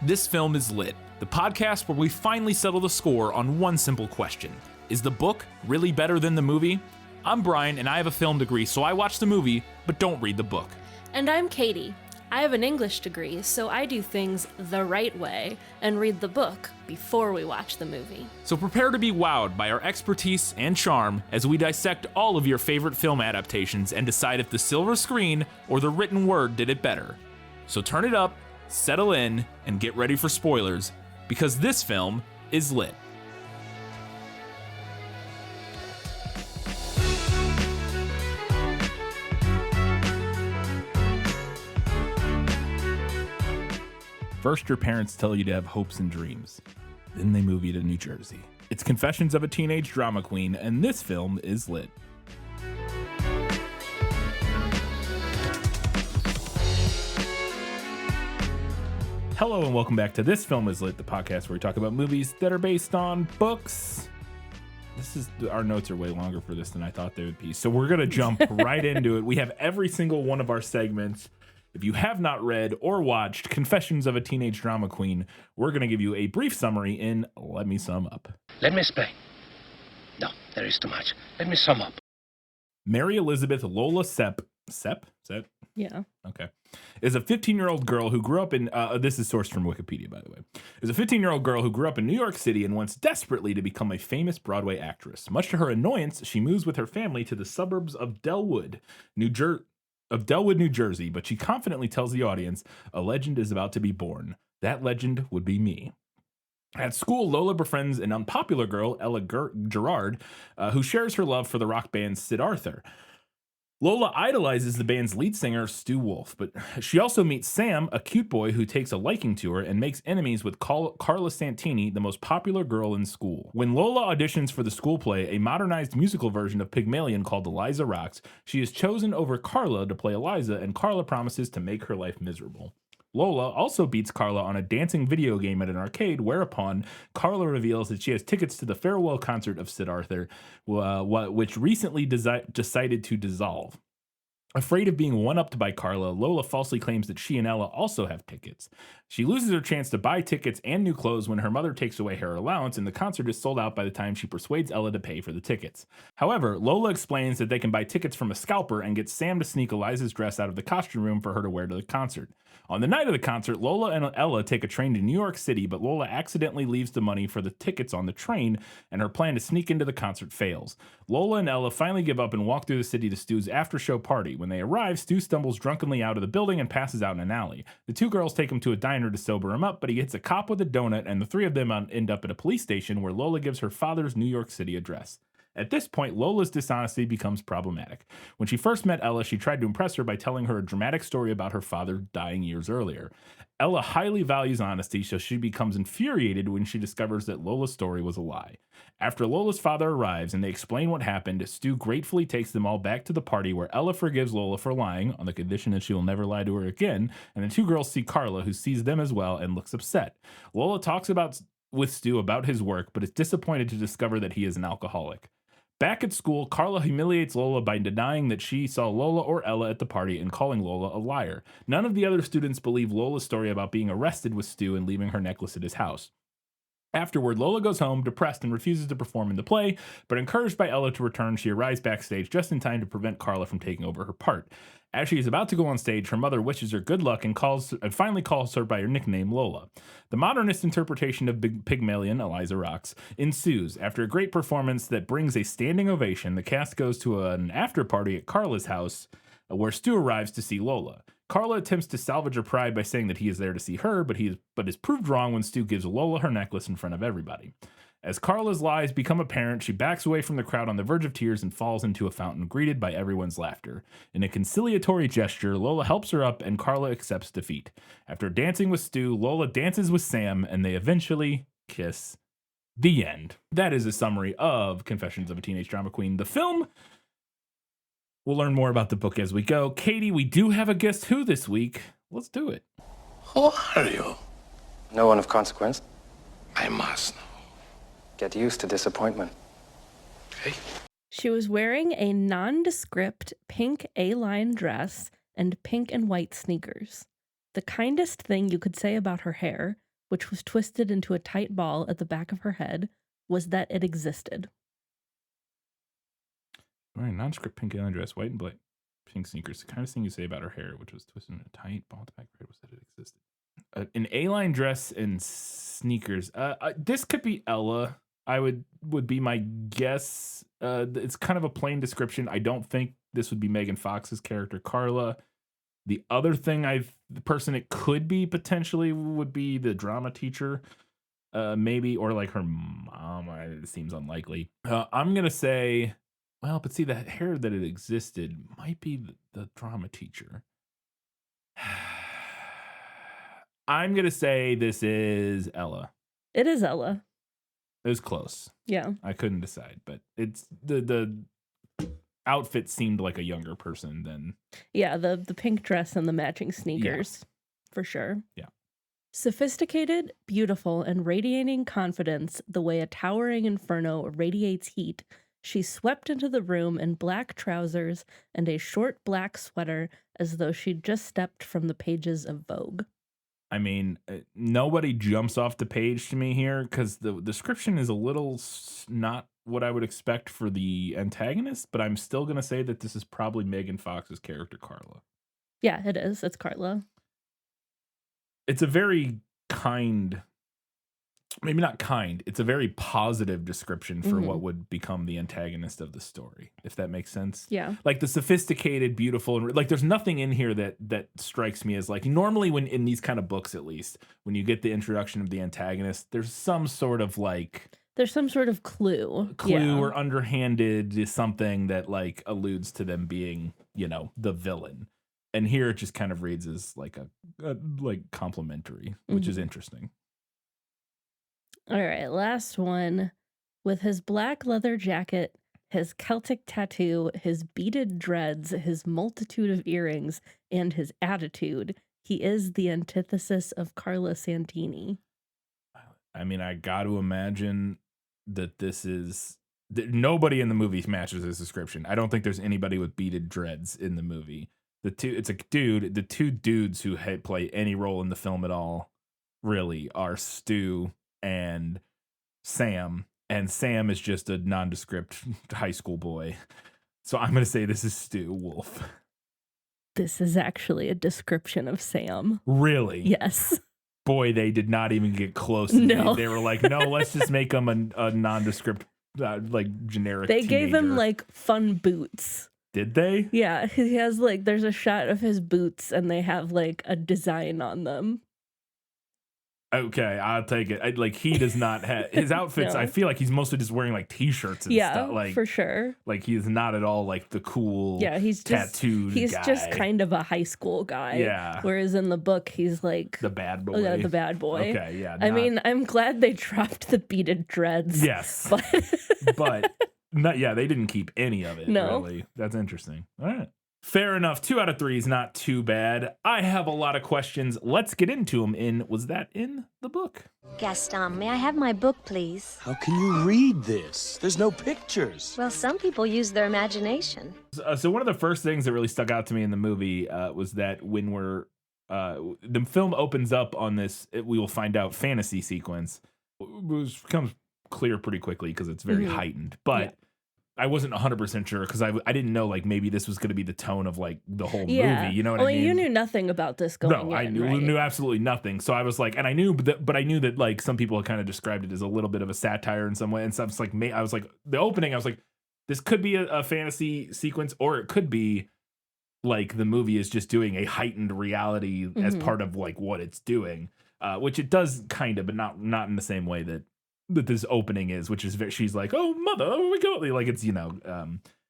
This Film is Lit, the podcast where we finally settle the score on one simple question. Is the book really better than the movie? I'm Brian, and I have a film degree, so I watch the movie, but don't read the book. And I'm Katie. I have an English degree, so I do things the right way and read the book before we watch the movie. So prepare to be wowed by our expertise and charm as we dissect all of your favorite film adaptations and decide if the silver screen or the written word did it better. So turn it up, settle in, and get ready for spoilers, because this film is lit. First, your parents tell you to have hopes and dreams. Then they move you to New Jersey. It's Confessions of a Teenage Drama Queen, and this film is lit. Hello and welcome back to This Film is Lit, the podcast where we talk about movies that are based on books. Our notes are way longer for this than I thought they would be, so we're going to jump right into it. We have every single one of our segments. If you have not read or watched Confessions of a Teenage Drama Queen, we're going to give you a brief summary in Let Me Sum Up. Let me explain. No, there is too much. Let me sum up. Mary Elizabeth Lola Sepp? Yeah. Okay. Is a 15-year-old girl who grew up in, this is sourced from Wikipedia, by the way, is a 15-year-old girl who grew up in New York City and wants desperately to become a famous Broadway actress. Much to her annoyance, she moves with her family to the suburbs of Delwood, New Jersey, but she confidently tells the audience a legend is about to be born. That legend would be me. At school, Lola befriends an unpopular girl, Ella Gerard, who shares her love for the rock band Sid Arthur. Lola idolizes the band's lead singer, Stu Wolf, but she also meets Sam, a cute boy who takes a liking to her and makes enemies with Carla Santini, the most popular girl in school. When Lola auditions for the school play, a modernized musical version of Pygmalion called Eliza Rocks, she is chosen over Carla to play Eliza, and Carla promises to make her life miserable. Lola also beats Carla on a dancing video game at an arcade, whereupon Carla reveals that she has tickets to the farewell concert of Sid Arthur, which recently decided to dissolve. Afraid of being one-upped by Carla, Lola falsely claims that she and Ella also have tickets. She loses her chance to buy tickets and new clothes when her mother takes away her allowance, and the concert is sold out by the time she persuades Ella to pay for the tickets. However, Lola explains that they can buy tickets from a scalper and get Sam to sneak Eliza's dress out of the costume room for her to wear to the concert. On the night of the concert, Lola and Ella take a train to New York City, but Lola accidentally leaves the money for the tickets on the train, and her plan to sneak into the concert fails. Lola and Ella finally give up and walk through the city to Stu's after-show party. When they arrive, Stu stumbles drunkenly out of the building and passes out in an alley. The two girls take him to a diner to sober him up, but he hits a cop with a donut, and the three of them end up at a police station where Lola gives her father's New York City address. At this point, Lola's dishonesty becomes problematic. When she first met Ella, she tried to impress her by telling her a dramatic story about her father dying years earlier. Ella highly values honesty, so she becomes infuriated when she discovers that Lola's story was a lie. After Lola's father arrives and they explain what happened, Stu gratefully takes them all back to the party where Ella forgives Lola for lying, on the condition that she will never lie to her again, and the two girls see Carla, who sees them as well and looks upset. Lola talks with Stu about his work, but is disappointed to discover that he is an alcoholic. Back at school, Carla humiliates Lola by denying that she saw Lola or Ella at the party and calling Lola a liar. None of the other students believe Lola's story about being arrested with Stu and leaving her necklace at his house. Afterward, Lola goes home, depressed, and refuses to perform in the play, but encouraged by Ella to return, she arrives backstage just in time to prevent Carla from taking over her part. As she is about to go on stage, her mother wishes her good luck and finally calls her by her nickname, Lola. The modernist interpretation of Pygmalion, Eliza Rocks, ensues. After a great performance that brings a standing ovation, the cast goes to an after-party at Carla's house, where Stu arrives to see Lola. Carla attempts to salvage her pride by saying that he is there to see her, but is proved wrong when Stu gives Lola her necklace in front of everybody. As Carla's lies become apparent, she backs away from the crowd on the verge of tears and falls into a fountain, greeted by everyone's laughter. In a conciliatory gesture, Lola helps her up and Carla accepts defeat. After dancing with Stu, Lola dances with Sam and they eventually kiss. The end. That is a summary of Confessions of a Teenage Drama Queen, the film. We'll learn more about the book as we go. Katie, we do have a Guess Who this week. Let's do it. Who are you? No one of consequence. I must know. Get used to disappointment. Okay. She was wearing a nondescript pink A-line dress and pink and white sneakers. The kindest thing you could say about her hair which was twisted into a tight ball at the back of her head, was that it existed. Wearing nondescript pink alien dress, white and black pink sneakers. The kind of thing you say about her hair, which was twisted in a tight ball at the back of her head, was that it existed. An A-line dress and sneakers. This could be Ella. Would be my guess. It's kind of a plain description. I don't think this would be Megan Fox's character, Carla. The other thing the person it could be potentially would be the drama teacher, maybe, or like her mom. It seems unlikely. I'm gonna say, well, but see, the hair that it existed might be the drama teacher. I'm gonna say this is Ella. It is Ella. It was close. Yeah. I couldn't decide, but it's the outfit seemed like a younger person than. Yeah, the pink dress and the matching sneakers, for sure. Yeah. Sophisticated, beautiful, and radiating confidence the way a towering inferno radiates heat, she swept into the room in black trousers and a short black sweater as though she'd just stepped from the pages of Vogue. I mean, nobody jumps off the page to me here because the description is a little not what I would expect for the antagonist, but I'm still going to say that this is probably Megan Fox's character, Carla. Yeah, it is. It's Carla. It's a very kind, maybe not kind, it's a very positive description for what would become the antagonist of the story, if that makes sense. Yeah. Like the sophisticated, beautiful, and like there's nothing in here that strikes me as like, normally when in these kind of books, at least, when you get the introduction of the antagonist, there's some sort of like... There's some sort of clue. Or underhanded is something that like alludes to them being, the villain. And here it just kind of reads as like a like complimentary, which is interesting. All right, last one. With his black leather jacket, his Celtic tattoo, his beaded dreads, his multitude of earrings, and his attitude, he is the antithesis of Carla Santini. I mean, I got to imagine that nobody in the movie matches this description. I don't think there's anybody with beaded dreads in the movie. The two dudes who play any role in the film at all really are Stu and Sam, and Sam is just a nondescript high school boy. So I'm going to say this is Stu Wolf. This is actually a description of Sam. Really? Yes. Boy, they did not even get close. No. They were like, no, let's just make him a nondescript, like generic They teenager. gave him like fun boots. Did they? Yeah, he has like, there's a shot of his boots and they have like a design on them. Okay, I'll take it. Like he does not have his outfits. No. I feel like he's mostly just wearing like t-shirts and stuff. Like for sure. Like he's not at all like the cool. Yeah, he's tattooed. He's guy. just kind of a high school guy. Yeah. Whereas in the book, he's like the bad boy. Oh yeah, the bad boy. Okay, yeah. I mean, I'm glad they dropped the beaded dreads. Yes, but not. Yeah, they didn't keep any of it. No. Really. That's interesting. All right. Fair enough. 2 out of 3 is not too bad. I have a lot of questions. Let's get into them. Was that in the book? Gaston, may I have my book, please? How can you read this? There's no pictures. Well, some people use their imagination. So one of the first things that really stuck out to me in the movie was that when the film opens up on this, we will find out fantasy sequence, which becomes clear pretty quickly because it's very heightened. But I wasn't 100% sure because I didn't know like maybe this was going to be the tone of like the whole movie. You know what I mean? You knew nothing about this going in. No, I knew absolutely nothing. So I was like, and I knew, but I knew that like some people had kind of described it as a little bit of a satire in some way. And so it's like, I was like, the opening, I was like, this could be a fantasy sequence, or it could be like the movie is just doing a heightened reality as part of like what it's doing, which it does kind of, but not in the same way that this opening is, which is she's like, oh mother, oh my god, like it's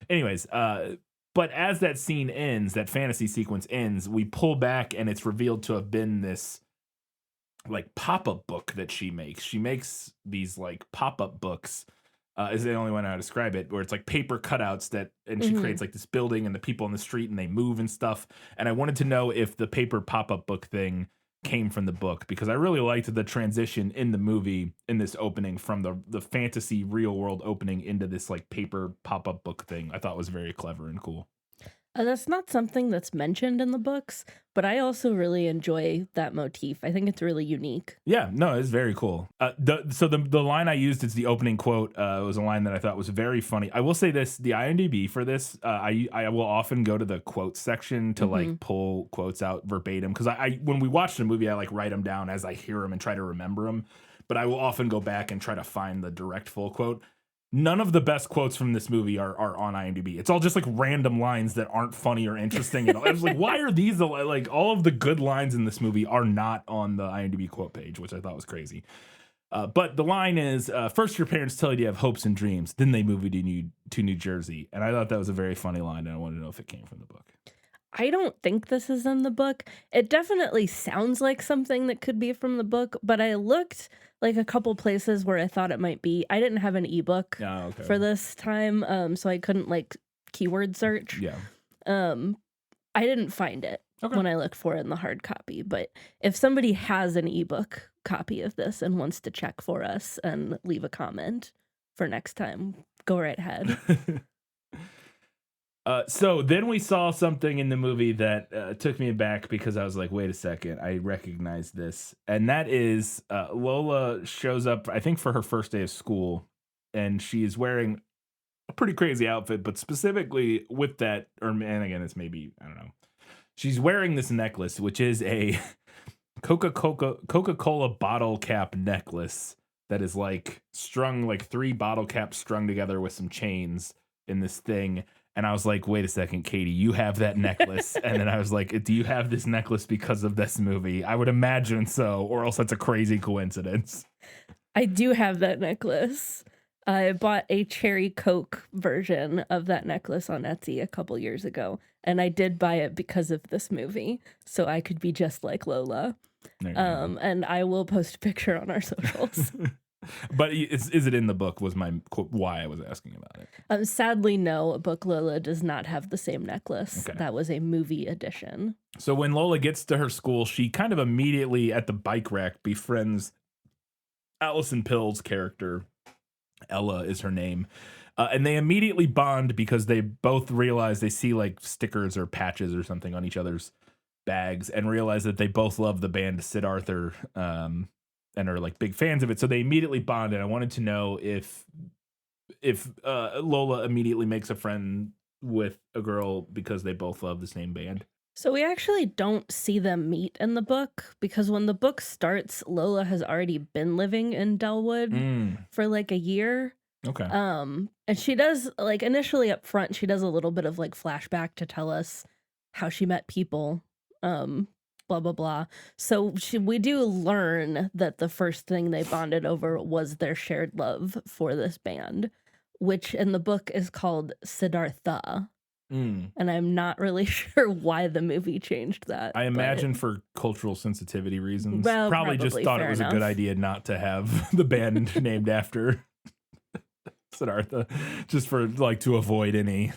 anyways, but as that scene ends, that fantasy sequence ends, we pull back and it's revealed to have been this like pop-up book that she makes these like pop-up books, is the only one I describe it, where it's like paper cutouts and she creates like this building and the people in the street and they move and stuff. And I wanted to know if the paper pop-up book thing came from the book, because I really liked the transition in the movie in this opening from the fantasy real world opening into this like paper pop-up book thing. I thought was very clever and cool. That's not something that's mentioned in the books, but I also really enjoy that motif. I think it's really unique. Yeah, no, it's very cool. The line I used is the opening quote. It was a line that I thought was very funny. I will say this: the IMDb for this, I will often go to the quotes section to like pull quotes out verbatim because I when we watch the movie, I like write them down as I hear them and try to remember them. But I will often go back and try to find the direct full quote. None of the best quotes from this movie are on IMDb. It's all just like random lines that aren't funny or interesting at all. I was like, why are these like all of the good lines in this movie are not on the IMDb quote page, which I thought was crazy. But the line is, first your parents tell you to have hopes and dreams, then they move you to New Jersey. And I thought that was a very funny line, and I wanted to know if it came from the book. I don't think this is in the book. It definitely sounds like something that could be from the book, but I looked like a couple places where I thought it might be. I didn't have an ebook for this time, so I couldn't like keyword search. Yeah. I didn't find it when I looked for it in the hard copy, but if somebody has an ebook copy of this and wants to check for us and leave a comment for next time, go right ahead. So then we saw something in the movie that took me aback because I was like, wait a second, I recognize this. And that is Lola shows up, I think, for her first day of school, and she is wearing a pretty crazy outfit, but specifically with that, and again, it's maybe, I don't know. She's wearing this necklace, which is a Coca-Cola bottle cap necklace that is like strung, like 3 bottle caps strung together with some chains in this thing. And I was like, wait a second, Katie, you have that necklace. And then I was like, do you have this necklace because of this movie? I would imagine so, or else that's a crazy coincidence. I do have that necklace. I bought a cherry Coke version of that necklace on Etsy a couple years ago. And I did buy it because of this movie. So I could be just like Lola. And I will post a picture on our socials. But is it in the book was my why I was asking about it. Sadly, no. Book Lola does not have the same necklace. Okay. That was a movie edition. So when Lola gets to her school, she kind of immediately at the bike rack befriends Allison Pill's character. Ella is her name. And they immediately bond because they both realize they see like stickers or patches or something on each other's bags and realize that they both love the band Sid Arthur. And are like big fans of it, so they immediately bond. And I wanted to know if Lola immediately makes a friend with a girl because they both love the same band. So we actually don't see them meet in the book because when the book starts, Lola has already been living in Delwood for like a year. Okay. And she does like initially up front, she does a little bit of like flashback to tell us how she met people. Blah, blah, blah. So we do learn that the first thing they bonded over was their shared love for this band, which in the book is called Siddhartha. And I'm not really sure why the movie changed that. I imagine for cultural sensitivity reasons. Well, probably just thought it was a good idea not to have the band named after Siddhartha, just for like to avoid any,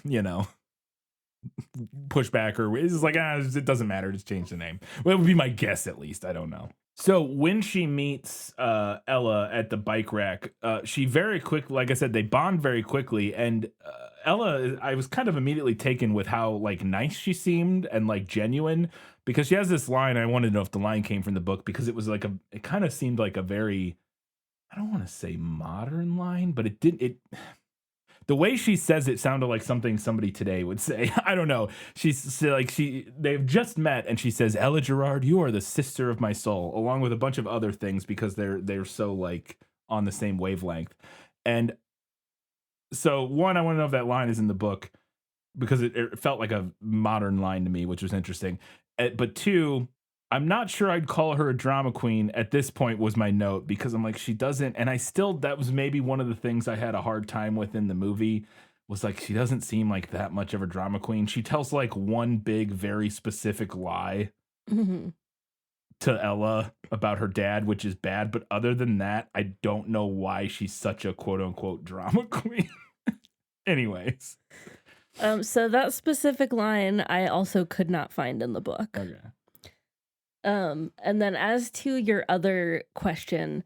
pushback or it's like it doesn't matter, just change the name. Well, it would be my guess, at least. I don't know. So when she meets Ella at the bike rack, she very quick, like I said, they bond very quickly. And Ella, I was kind of immediately taken with how like nice she seemed and like genuine, because she has this line. I wanted to know if the line came from the book because it was like it kind of seemed like a very, I don't want to say modern line, but it didn't. The way she says it sounded like something somebody today would say. I don't know. She's like they've just met, and she says, "Ella Gerard, you are the sister of my soul," along with a bunch of other things because they're so like on the same wavelength. And so one, I want to know if that line is in the book because it felt like a modern line to me, which was interesting. But two, I'm not sure I'd call her a drama queen at this point was my note, because I'm like, she doesn't. And that was maybe one of the things I had a hard time with in the movie was like, she doesn't seem like that much of a drama queen. She tells like one big, very specific lie to Ella about her dad, which is bad. But other than that, I don't know why she's such a quote unquote drama queen. Anyways. So that specific line I also could not find in the book. Okay. And then as to your other question,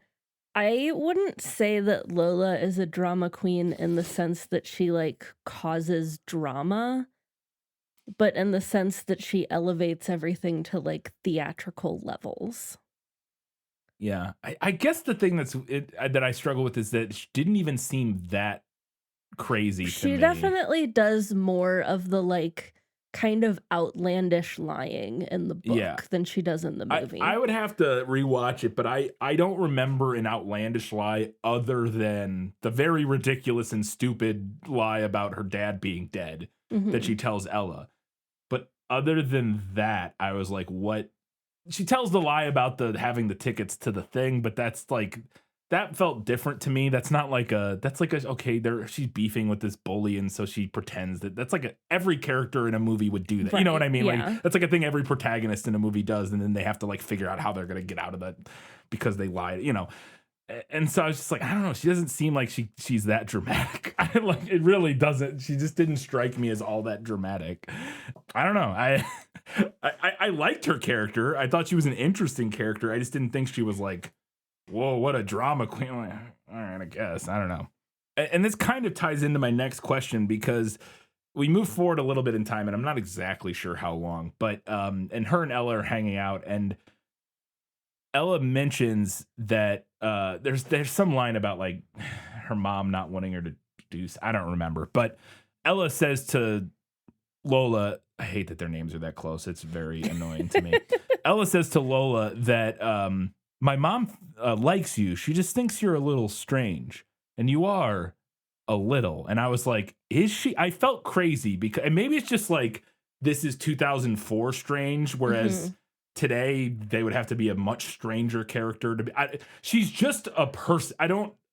I wouldn't say that Lola is a drama queen in the sense that she like causes drama. but in the sense that she elevates everything to like theatrical levels. Yeah, I guess the thing that I struggle with is that she didn't even seem that crazy to She me. definitely does more of the like kind of outlandish lying in the Yeah. book than she does in the movie. I would have to rewatch it, but I don't remember an outlandish lie other than the very ridiculous and stupid lie about her dad being dead that Mhm. she tells Ella. But other than that, I was like, what? She tells the lie about the having the tickets to the thing, but that's like that felt different to me. That's like a okay, there she's beefing with this bully, and so she pretends that's like every character in a movie would do that. You know what Right, I mean? yeah. Like that's like a thing every protagonist in a movie does, and then they have to like figure out how they're gonna get out of that because they lied, you know. And so I was just like, I don't know. She doesn't seem like she's that dramatic. It really doesn't. She just didn't strike me as all that dramatic. I don't know. I liked her character. I thought she was an interesting character. I just didn't think she was like, whoa, what a drama queen. I'm like, all right, I guess. I don't know. And this kind of ties into my next question because we move forward a little bit in time, and I'm not exactly sure how long, but and her and Ella are hanging out, and Ella mentions that there's some line about like her mom not wanting her to do. I don't remember, but Ella says to Lola, I hate that their names are that close. It's very annoying to me. Ella says to Lola that my mom likes you. She just thinks you're a little strange, and you are a little. And I was like, is she? I felt crazy because, and maybe it's just like this is 2004 strange, whereas today they would have to be a much stranger character to be. She's just a person.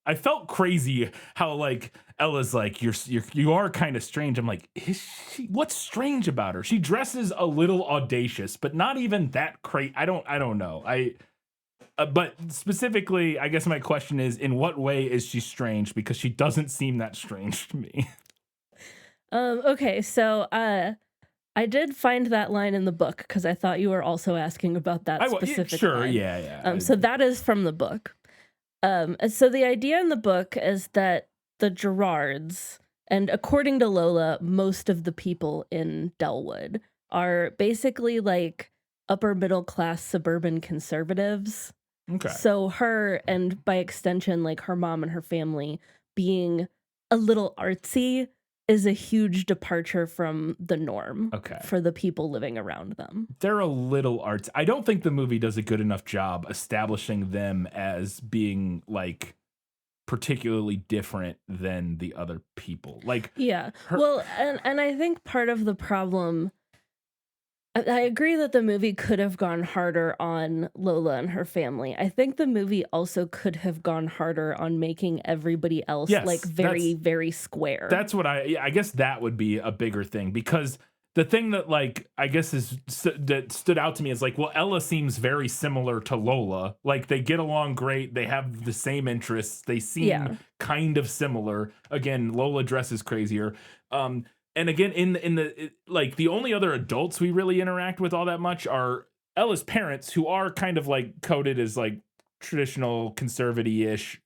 I felt crazy how like Ella's like you are kind of strange. I'm like, is she? What's strange about her? She dresses a little audacious, but not even that crazy. I don't know. But specifically, I guess my question is, in what way is she strange? Because she doesn't seem that strange to me. Okay, so I did find that line in the book because I thought you were also asking about that specific Sure, line. yeah. So that is from the book. And so the idea in the book is that the Gerards, and according to Lola, most of the people in Delwood are basically like upper middle class suburban conservatives. Okay. So her, and by extension, like her mom and her family being a little artsy is a huge departure from the norm for the people living around them. They're a little arts. I don't think the movie does a good enough job establishing them as being like particularly different than the other people. Like, yeah. Well, and I think part of the problem, I agree that the movie could have gone harder on Lola and her family. I think the movie also could have gone harder on making everybody else like very, very square. That's what I guess that would be a bigger thing, because the thing that like I guess that stood out to me is like, well, Ella seems very similar to Lola. Like they get along great. They have the same interests. They seem kind of similar. Again, Lola dresses crazier. And again, like the only other adults we really interact with all that much are Ella's parents, who are kind of like coded as like traditional conservative-ish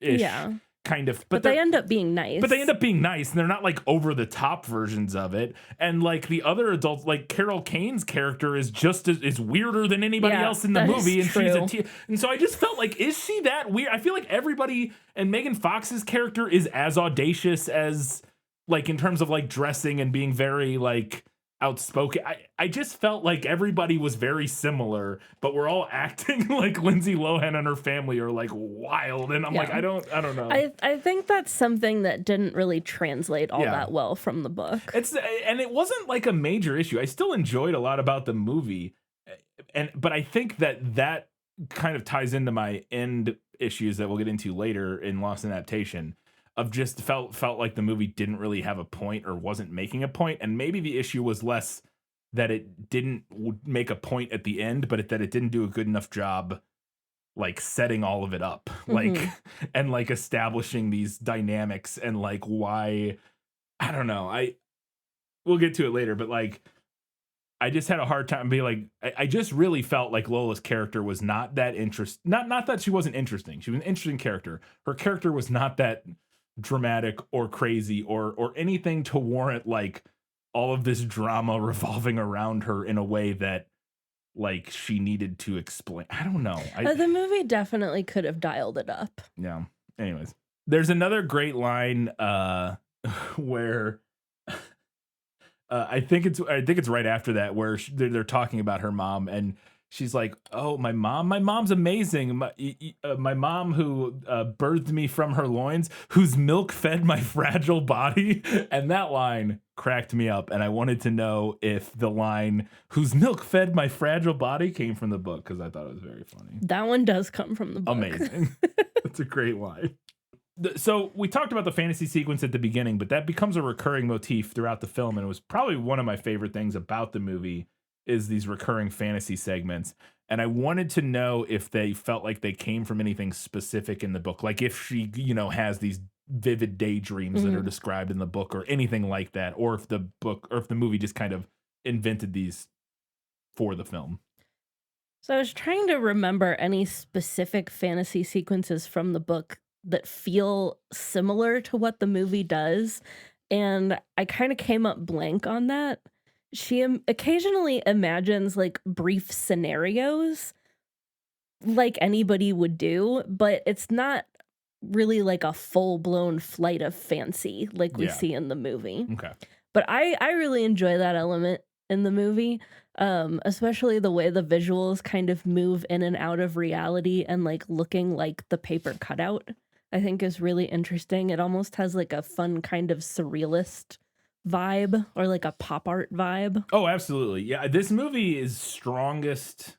kind of, but they end up being nice. But they end up being nice, and they're not like over the top versions of it. And like the other adults, like Carol Kane's character is just is weirder than anybody else in the movie, and she's and so I just felt like, is she that weird? I feel like everybody, and Megan Fox's character is as audacious as, like, in terms of like dressing and being very like outspoken. I just felt like everybody was very similar, but we're all acting like Lindsay Lohan and her family are like wild, and I'm like, I don't know. I think that's something that didn't really translate all that well from the book. And it wasn't like a major issue. I still enjoyed a lot about the movie, but I think that kind of ties into my end issues that we'll get into later in Lost in Adaptation. Of just felt like the movie didn't really have a point or wasn't making a point, and maybe the issue was less that it didn't make a point at the end, but that it didn't do a good enough job like setting all of it up, like and like establishing these dynamics and like why. I don't know. We'll get to it later, but like I just had a hard time being like, I just really felt like Lola's character was not that not that she wasn't interesting. She was an interesting character. Her character was not that dramatic or crazy or anything to warrant like all of this drama revolving around her in a way that like she needed to explain. I don't know. The movie definitely could have dialed it up. Yeah. Anyways, there's another great line where I think it's right after that where they're talking about her mom and she's like, "Oh, my mom's amazing. My mom who birthed me from her loins, whose milk fed my fragile body." And that line cracked me up. And I wanted to know if the line "whose milk fed my fragile body" came from the book, because I thought it was very funny. That one does come from the book. Amazing. That's a great line. So we talked about the fantasy sequence at the beginning, but that becomes a recurring motif throughout the film. And it was probably one of my favorite things about the movie is these recurring fantasy segments. And I wanted to know if they felt like they came from anything specific in the book. Like if she, has these vivid daydreams that are described in the book or anything like that, or if the movie just kind of invented these for the film. So I was trying to remember any specific fantasy sequences from the book that feel similar to what the movie does. And I kind of came up blank on that. She occasionally imagines like brief scenarios like anybody would do, but it's not really like a full-blown flight of fancy like we see in the movie. Okay. But I really enjoy that element in the movie, especially the way the visuals kind of move in and out of reality and like looking like the paper cutout, I think is really interesting. It almost has like a fun kind of surrealist vibe or like a pop art vibe. Oh, absolutely. Yeah, this movie's strongest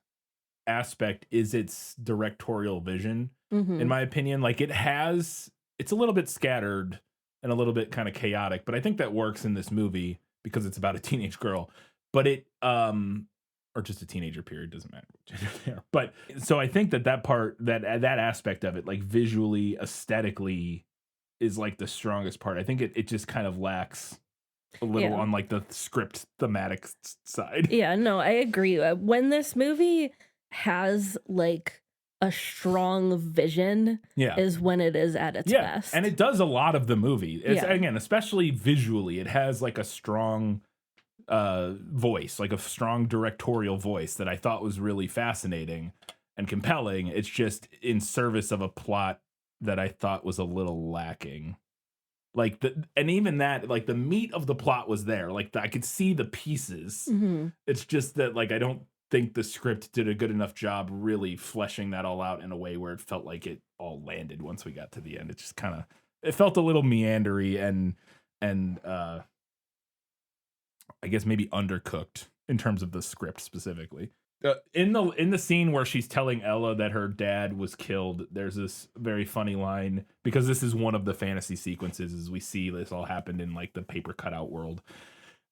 aspect is its directorial vision, in my opinion. Like it's a little bit scattered and a little bit kind of chaotic, but I think that works in this movie because it's about a teenage girl. But it or just a teenager, period, doesn't matter what gender they are. But so I think that part, that aspect of it, like visually, aesthetically, is like the strongest part. I think it just kind of lacks a little on like the script thematic side. Yeah, no, I agree. When this movie has like a strong vision is when it is at its best. And it does a lot of the movie. It's again, especially visually, it has like a strong voice, like a strong directorial voice that I thought was really fascinating and compelling. It's just in service of a plot that I thought was a little lacking. Like even that, like the meat of the plot was there. Like I could see the pieces. It's just that like I don't think the script did a good enough job really fleshing that all out in a way where it felt like it all landed once we got to the end. It just kind of, it felt a little meandery and I guess maybe undercooked in terms of the script specifically. In the scene where she's telling Ella that her dad was killed, there's this very funny line, because this is one of the fantasy sequences as we see this all happened in like the paper cutout world.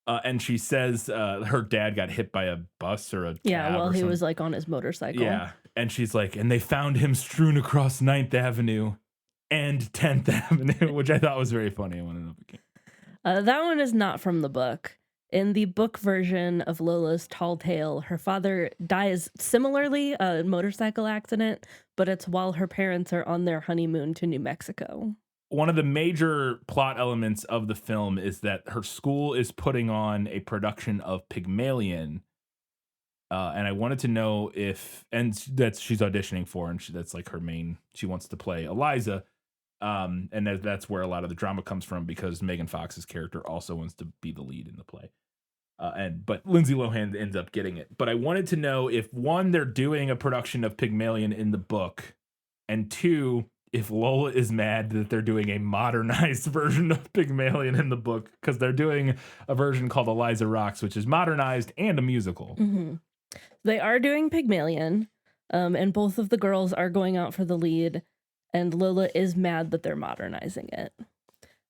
And she says her dad got hit by a bus or a cab while or he something. was like on his motorcycle. Yeah, and she's like, and they found him strewn across 9th Avenue and 10th Avenue, which I thought was very funny. I want to know if it came. That one is not from the book. In the book version of Lola's Tall Tale, her father dies similarly, a motorcycle accident, but it's while her parents are on their honeymoon to New Mexico. One of the major plot elements of the film is that her school is putting on a production of Pygmalion. And I wanted to know if, and that's she's auditioning for, and that's like her main, she wants to play Eliza. And that's where a lot of the drama comes from, because Megan Fox's character also wants to be the lead in the play. But Lindsay Lohan ends up getting it. But I wanted to know if, one, they're doing a production of Pygmalion in the book, and two, if Lola is mad that they're doing a modernized version of Pygmalion in the book, because they're doing a version called Eliza Rocks, which is modernized and a musical. They are doing Pygmalion, and both of the girls are going out for the lead, and Lola is mad that they're modernizing it.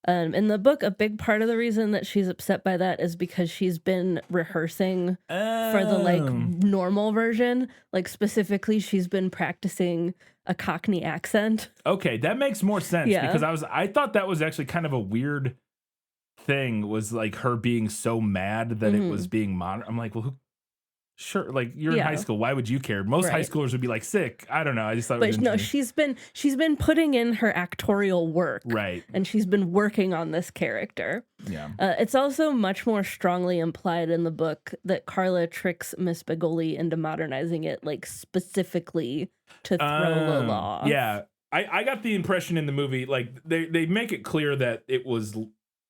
In the book, a big part of the reason that she's upset by that is because she's been rehearsing for the like normal version. Like specifically, she's been practicing a Cockney accent. Okay, that makes more sense, because I thought that was actually kind of a weird thing, was like her being so mad that it was being modern. I'm like, well, Sure, like you're in high Yeah. school. Why would you care? Most high Right. schoolers would be like sick. I don't know. I just thought it was But no, interesting. she's been putting in her actorial work, Right. and she's been working on this character. Yeah. It's also much more strongly implied in the book that Carla tricks Miss Begoli into modernizing it, like specifically to throw Lola off. Yeah. I got the impression in the movie, like they make it clear that it was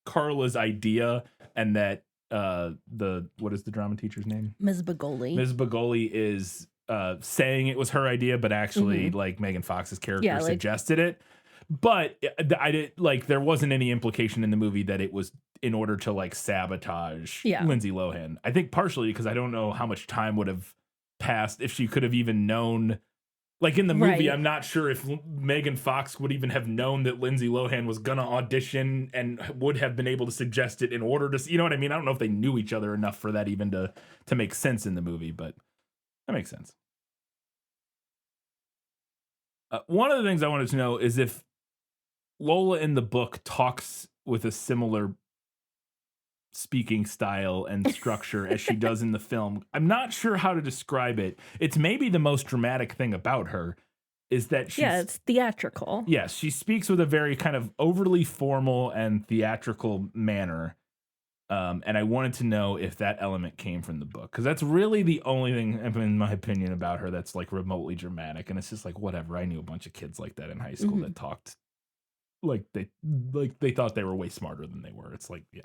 Carla's idea and that what is the drama teacher's name? Ms. Begoli. Ms. Begoli is saying it was her idea, but actually like Megan Fox's character suggested it. But I did like there wasn't any implication in the movie that it was in order to like sabotage Lindsay Lohan. I think partially because I don't know how much time would have passed if she could have even known. Like in the movie, I'm not sure if Megan Fox would even have known that Lindsay Lohan was gonna audition and would have been able to suggest it in order to, you know what I mean? I don't know if they knew each other enough for that even to make sense in the movie, but that makes sense. One of the things I wanted to know is if Lola in the book talks with a similar speaking style and structure as she does in the film. I'm not sure how to describe it. It's maybe the most dramatic thing about her is that it's theatrical. Yes, she speaks with a very kind of overly formal and theatrical manner. And I wanted to know if that element came from the book, because that's really the only thing, in my opinion, about her that's like remotely dramatic. And it's just like, whatever. I knew a bunch of kids like that in high school that talked like they thought they were way smarter than they were. It's like, yeah.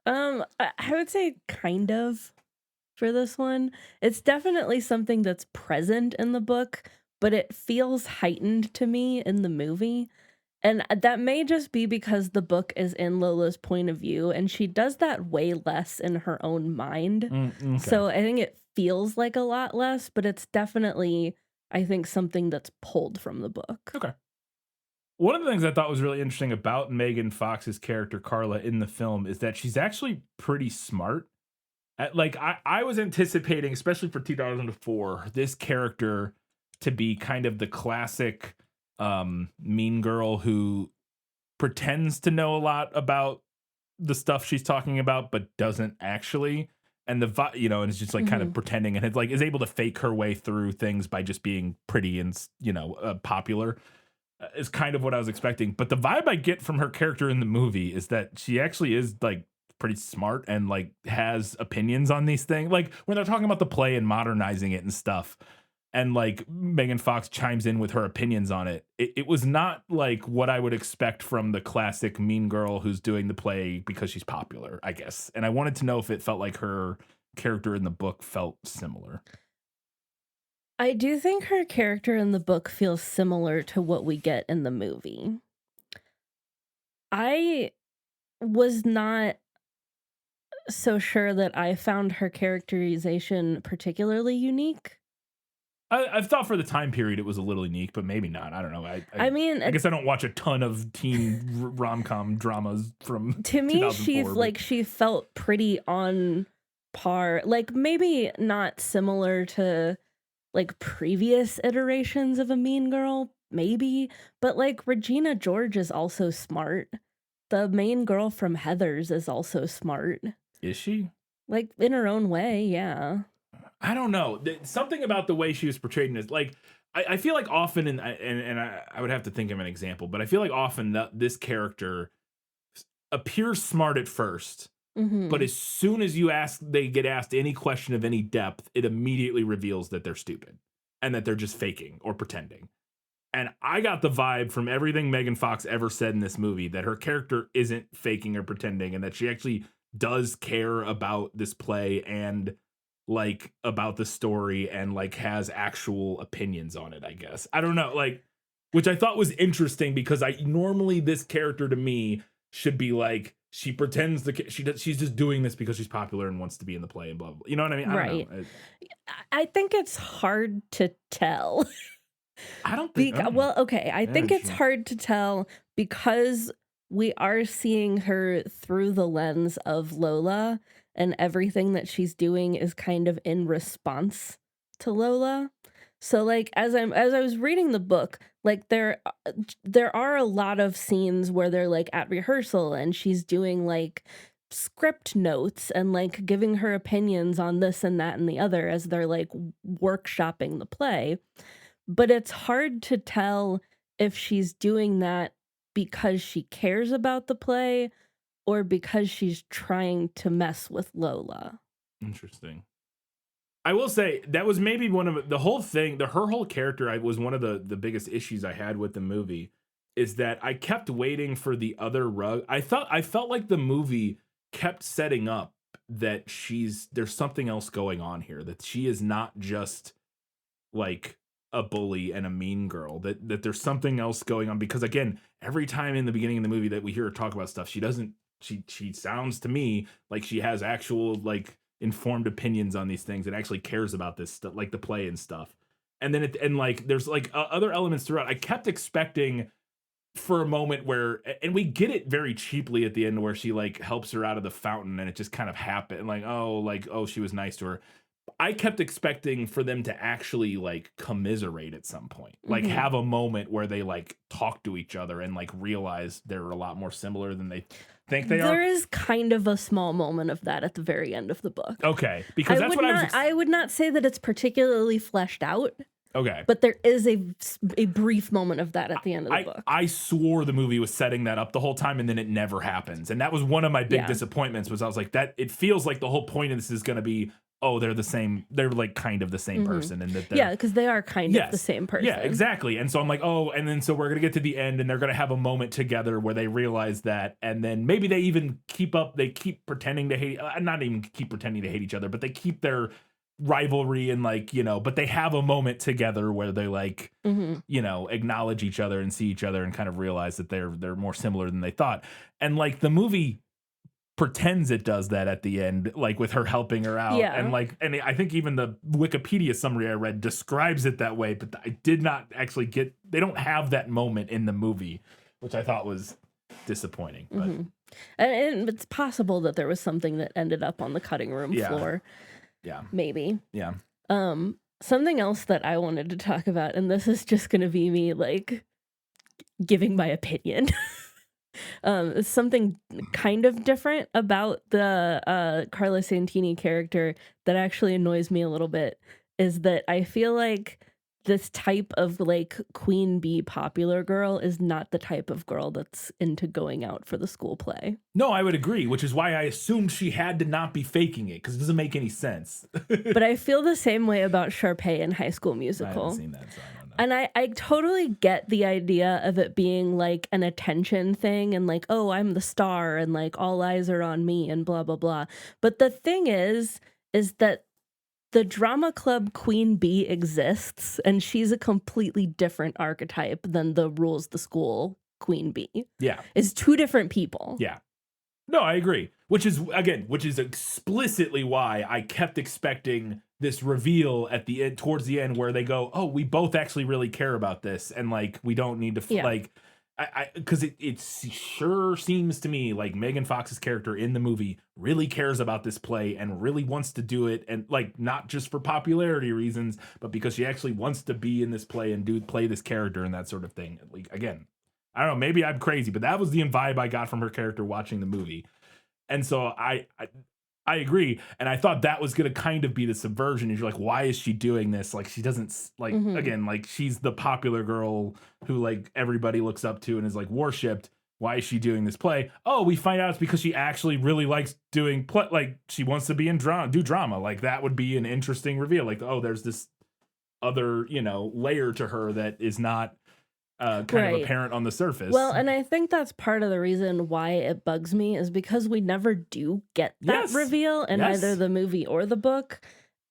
I would say kind of for this one. It's definitely something that's present in the book, but it feels heightened to me in the movie. And that may just be because the book is in Lola's point of view, and she does that way less in her own mind. Okay. So I think it feels like a lot less, but it's definitely, I think, something that's pulled from the book. Okay. One of the things I thought was really interesting about Megan Fox's character, Carla, in the film is that she's actually pretty smart. Like, I was anticipating, especially for 2004, this character to be kind of the classic mean girl who pretends to know a lot about the stuff she's talking about, but doesn't actually. And and it's just like kind of pretending, and it's like is able to fake her way through things by just being pretty and, popular. Is kind of what I was expecting. But the vibe I get from her character in the movie is that she actually is like pretty smart and like has opinions on these things. Like when they're talking about the play and modernizing it and stuff, and like Megan Fox chimes in with her opinions on it. It was not like what I would expect from the classic mean girl who's doing the play because she's popular, I guess. And I wanted to know if it felt like her character in the book felt similar. I do think her character in the book feels similar to what we get in the movie. I was not so sure that I found her characterization particularly unique. I've thought for the time period it was a little unique, but maybe not. I don't know. I mean, I guess I don't watch a ton of teen rom-com dramas from to me, she felt pretty on par. Like maybe not similar to like previous iterations of a mean girl, maybe, but like Regina George is also smart. The main girl from Heathers is also smart. Is she? Like in her own way, yeah. I don't know. Something about the way she was portrayed in this, like I feel like often, and I would have to think of an example, but I feel like often that this character appears smart at first, but as soon as they get asked any question of any depth, it immediately reveals that they're stupid and that they're just faking or pretending. And I got the vibe from everything Megan Fox ever said in this movie that her character isn't faking or pretending, and that she actually does care about this play and like about the story and like has actual opinions on it, I guess. I don't know, like, which I thought was interesting because normally this character to me should be like, she pretends she's just doing this because she's popular and wants to be in the play and blah, blah. You know what I mean? I don't know. I think it's hard to tell. I don't think well, okay. I think it's hard to tell because we are seeing her through the lens of Lola, and everything that she's doing is kind of in response to Lola. So like as I was reading the book, like there are a lot of scenes where they're like at rehearsal and she's doing like script notes and like giving her opinions on this and that and the other as they're like workshopping the play. But it's hard to tell if she's doing that because she cares about the play or because she's trying to mess with Lola. Interesting. I will say that was maybe one of the whole thing. Her whole character was one of the biggest issues I had with the movie. Is that I kept waiting for the other rug. I felt like the movie kept setting up that there's something else going on here. That she is not just like a bully and a mean girl. That there's something else going on. Because again, every time in the beginning of the movie that we hear her talk about stuff, she sounds to me like she has actual like informed opinions on these things and actually cares about this stuff, like the play and stuff. And then like there's like other elements throughout. I kept expecting for a moment where, and we get it very cheaply at the end, where she like helps her out of the fountain and it just kind of happened, like oh she was nice to her. I kept expecting for them to actually like commiserate at some point, like have a moment where they like talk to each other and like realize they're a lot more similar than they think they are. There is kind of a small moment of that at the very end of the book. Okay, because that's what I would not say that it's particularly fleshed out. Okay. But there is a brief moment of that at the end of the book. I swore the movie was setting that up the whole time, and then it never happens. And that was one of my big disappointments, was I was like, that it feels like the whole point of this is going to be, oh, they're the same. They're like kind of the same person. And that because they are kind of the same person. Yeah, exactly. And so I'm like, oh, and then so we're going to get to the end and they're going to have a moment together where they realize that. And then maybe they even keep pretending to hate, not even keep pretending to hate each other, but they keep their rivalry and like, but they have a moment together where they like, acknowledge each other and see each other and kind of realize that they're more similar than they thought. And like the movie pretends it does that at the end, like with her helping her out. Yeah. And I think even the Wikipedia summary I read describes it that way, but I did not actually they don't have that moment in the movie, which I thought was disappointing. But and it's possible that there was something that ended up on the cutting room floor. Yeah. Maybe. Yeah. Something else that I wanted to talk about, and this is just going to be me like giving my opinion. Something kind of different about the Carla Santini character that actually annoys me a little bit is that I feel like this type of like queen bee popular girl is not the type of girl that's into going out for the school play. No, I would agree, which is why I assumed she had to not be faking it, because it doesn't make any sense. But I feel the same way about Sharpay in High School Musical. I haven't seen that, so I don't know. And I totally get the idea of it being like an attention thing and like, oh, I'm the star and like all eyes are on me and blah, blah, blah. But the thing is that the drama club queen bee exists and she's a completely different archetype than the rules the school queen bee. Yeah. It's two different people. Yeah. No, I agree. Which is explicitly why I kept expecting this reveal at the end, towards the end, where they go, oh, we both actually really care about this. And like, we don't need to like, because it sure seems to me like Megan Fox's character in the movie really cares about this play and really wants to do it, and like not just for popularity reasons, but because she actually wants to be in this play and play this character and that sort of thing. Like, again, I don't know, maybe I'm crazy, but that was the vibe I got from her character watching the movie. And so I agree, and I thought that was going to kind of be the subversion. Is you're like, why is she doing this? Like, she doesn't like again, like she's the popular girl who like everybody looks up to and is like worshipped. Why is she doing this play? Oh, we find out it's because she actually really likes doing like she wants to be in drama. Like that would be an interesting reveal. Like, oh, there's this other layer to her that is not kind of apparent on the surface. Well, and I think that's part of the reason why it bugs me is because we never do get that reveal in either the movie or the book.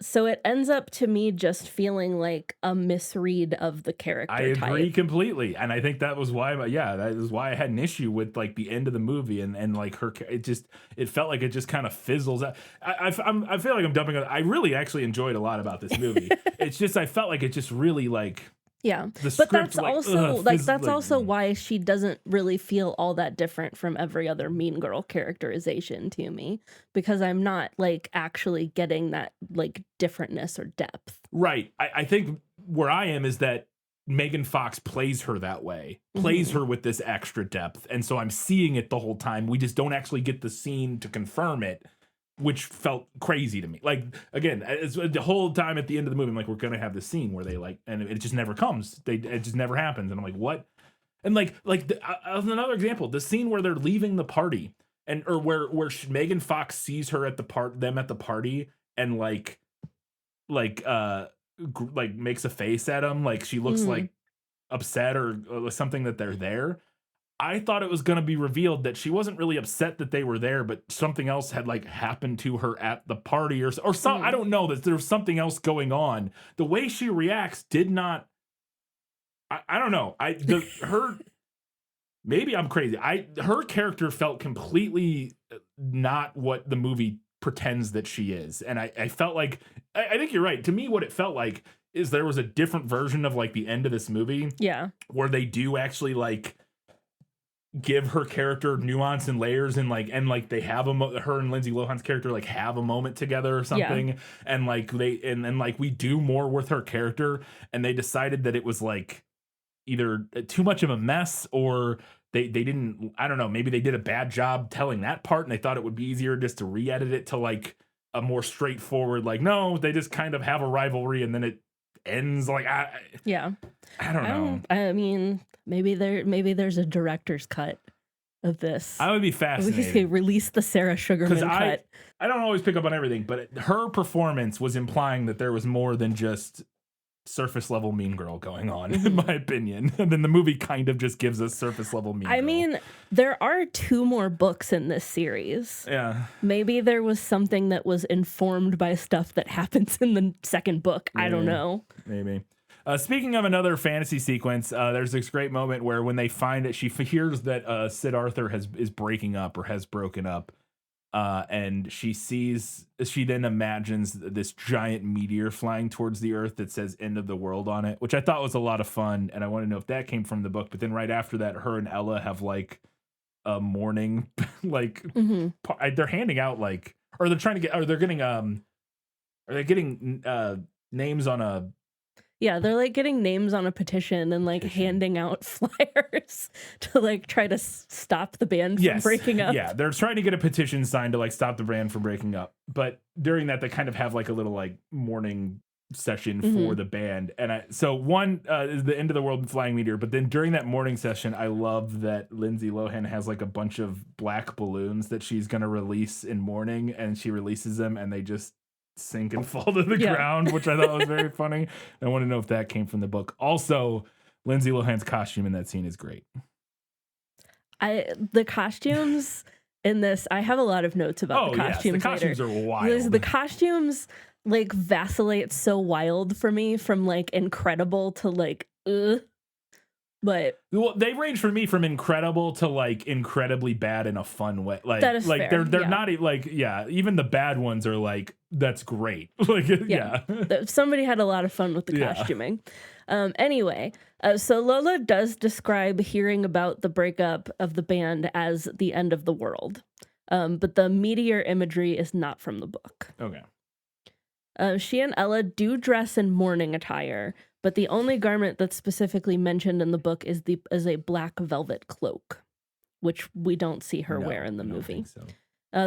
So it ends up to me just feeling like a misread of the character. I agree completely. And I think that was why, that is why I had an issue with like the end of the movie and like her, it felt like it just kind of fizzles out. I feel like I'm dumping on, I really actually enjoyed a lot about this movie. It's just, I felt like it just really like, yeah, but that's also that's also why she doesn't really feel all that different from every other mean girl characterization to me, because I'm not like actually getting that like differentness or depth. Right. I think where I am is that Megan Fox plays her that way, plays her with this extra depth. And so I'm seeing it the whole time. We just don't actually get the scene to confirm it, which felt crazy to me. Like, again, it's the whole time at the end of the movie, I'm like, we're going to have this scene where they like, and it just never comes. It just never happens. And I'm like, what? And another example, the scene where they're leaving the party or where Megan Fox sees her at them at the party and makes a face at him, like she looks like upset or something that they're there. I thought it was going to be revealed that she wasn't really upset that they were there, but something else had like happened to her at the party or some. I don't know, that there was something else going on. The way she reacts did not. I don't know. Maybe I'm crazy. Her character felt completely not what the movie pretends that she is, and I felt like I think you're right. To me, what it felt like is there was a different version of like the end of this movie, where they do actually like give her character nuance and layers, and they have her and Lindsay Lohan's character like have a moment together or something, and like we do more with her character, and they decided that it was like either too much of a mess or they didn't, I don't know, maybe they did a bad job telling that part and they thought it would be easier just to re-edit it to like a more straightforward, like, no, they just kind of have a rivalry and then it ends like, I don't know. I mean, maybe there's a director's cut of this. I would be fascinated. We release the Sarah Sugarman cut. I don't always pick up on everything, but her performance was implying that there was more than just surface level Mean Girl going on, in my opinion. And then the movie kind of just gives us surface level Mean Girl. I mean, there are 2 more books in this series. Yeah. Maybe there was something that was informed by stuff that happens in the second book. Maybe. I don't know. Maybe. Speaking of another fantasy sequence, there's this great moment where when they find it, she hears that Sid Arthur is breaking up or has broken up. And she then imagines this giant meteor flying towards the earth that says end of the world on it, which I thought was a lot of fun. And I want to know if that came from the book. But then right after that, her and Ella have like a morning, like they're handing out like, or they're trying to get, or they're getting, are they getting names on a, yeah, they're like getting names on a petition and like handing out flyers to like try to stop the band from breaking up. Yeah, they're trying to get a petition signed to like stop the band from breaking up. But during that, they kind of have like a little like morning session for the band. And so one is the end of the world flying meteor. But then during that morning session, I love that Lindsay Lohan has like a bunch of black balloons that she's going to release in mourning, and she releases them and they just sink and fall to the ground, which I thought was very funny. I want to know if that came from the book. Also, Lindsay Lohan's costume in that scene is great. The costumes in this, I have a lot of notes about the costumes. The costumes are wild. The costumes like vacillate so wild for me, from like incredible to like But they range for me from incredible to like incredibly bad in a fun way. Like that is fair. They're not like, even the bad ones are like, that's great. Like somebody had a lot of fun with the costuming. Anyway, so Lola does describe hearing about the breakup of the band as the end of the world. But the meteor imagery is not from the book. Okay. She and Ella do dress in mourning attire, but the only garment that's specifically mentioned in the book is a black velvet cloak, which we don't see her wear in the movie. So.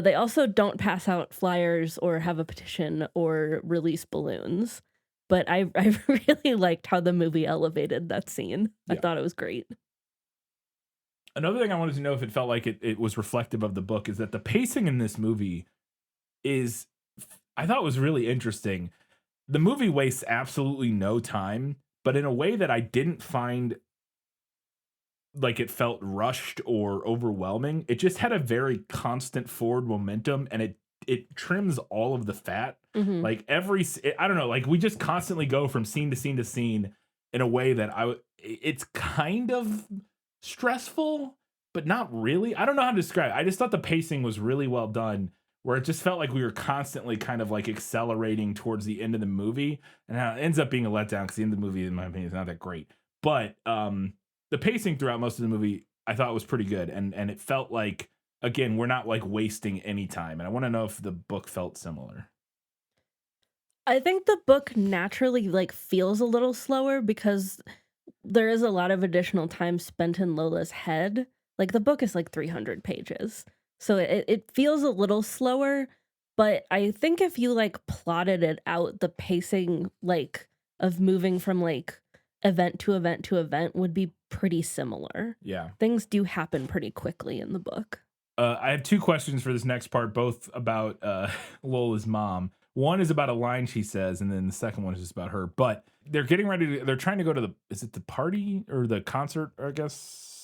They also don't pass out flyers or have a petition or release balloons, but I really liked how the movie elevated that scene. I thought it was great. Another thing I wanted to know if it felt like it was reflective of the book is that the pacing in this movie is, I thought was really interesting. The movie wastes absolutely no time, but in a way that I didn't find like it felt rushed or overwhelming. It just had a very constant forward momentum, and it trims all of the fat. Like I don't know, like we just constantly go from scene to scene to scene in a way that it's kind of stressful, but not really. I don't know how to describe it. I just thought the pacing was really well done, where it just felt like we were constantly kind of like accelerating towards the end of the movie, and it ends up being a letdown because the end of the movie, in my opinion, is not that great. But the pacing throughout most of the movie, I thought was pretty good, and it felt like, again, we're not like wasting any time. And I want to know if the book felt similar. I think the book naturally like feels a little slower because there is a lot of additional time spent in Lola's head. Like the book is like 300 pages. So it feels a little slower, but I think if you like plotted it out, the pacing like of moving from like event to event to event would be pretty similar. Yeah. Things do happen pretty quickly in the book. I have two questions for this next part, both about Lola's mom. One is about a line she says, and then the second one is just about her. But they're getting ready to, they're trying to go to the, is it the party or the concert, I guess?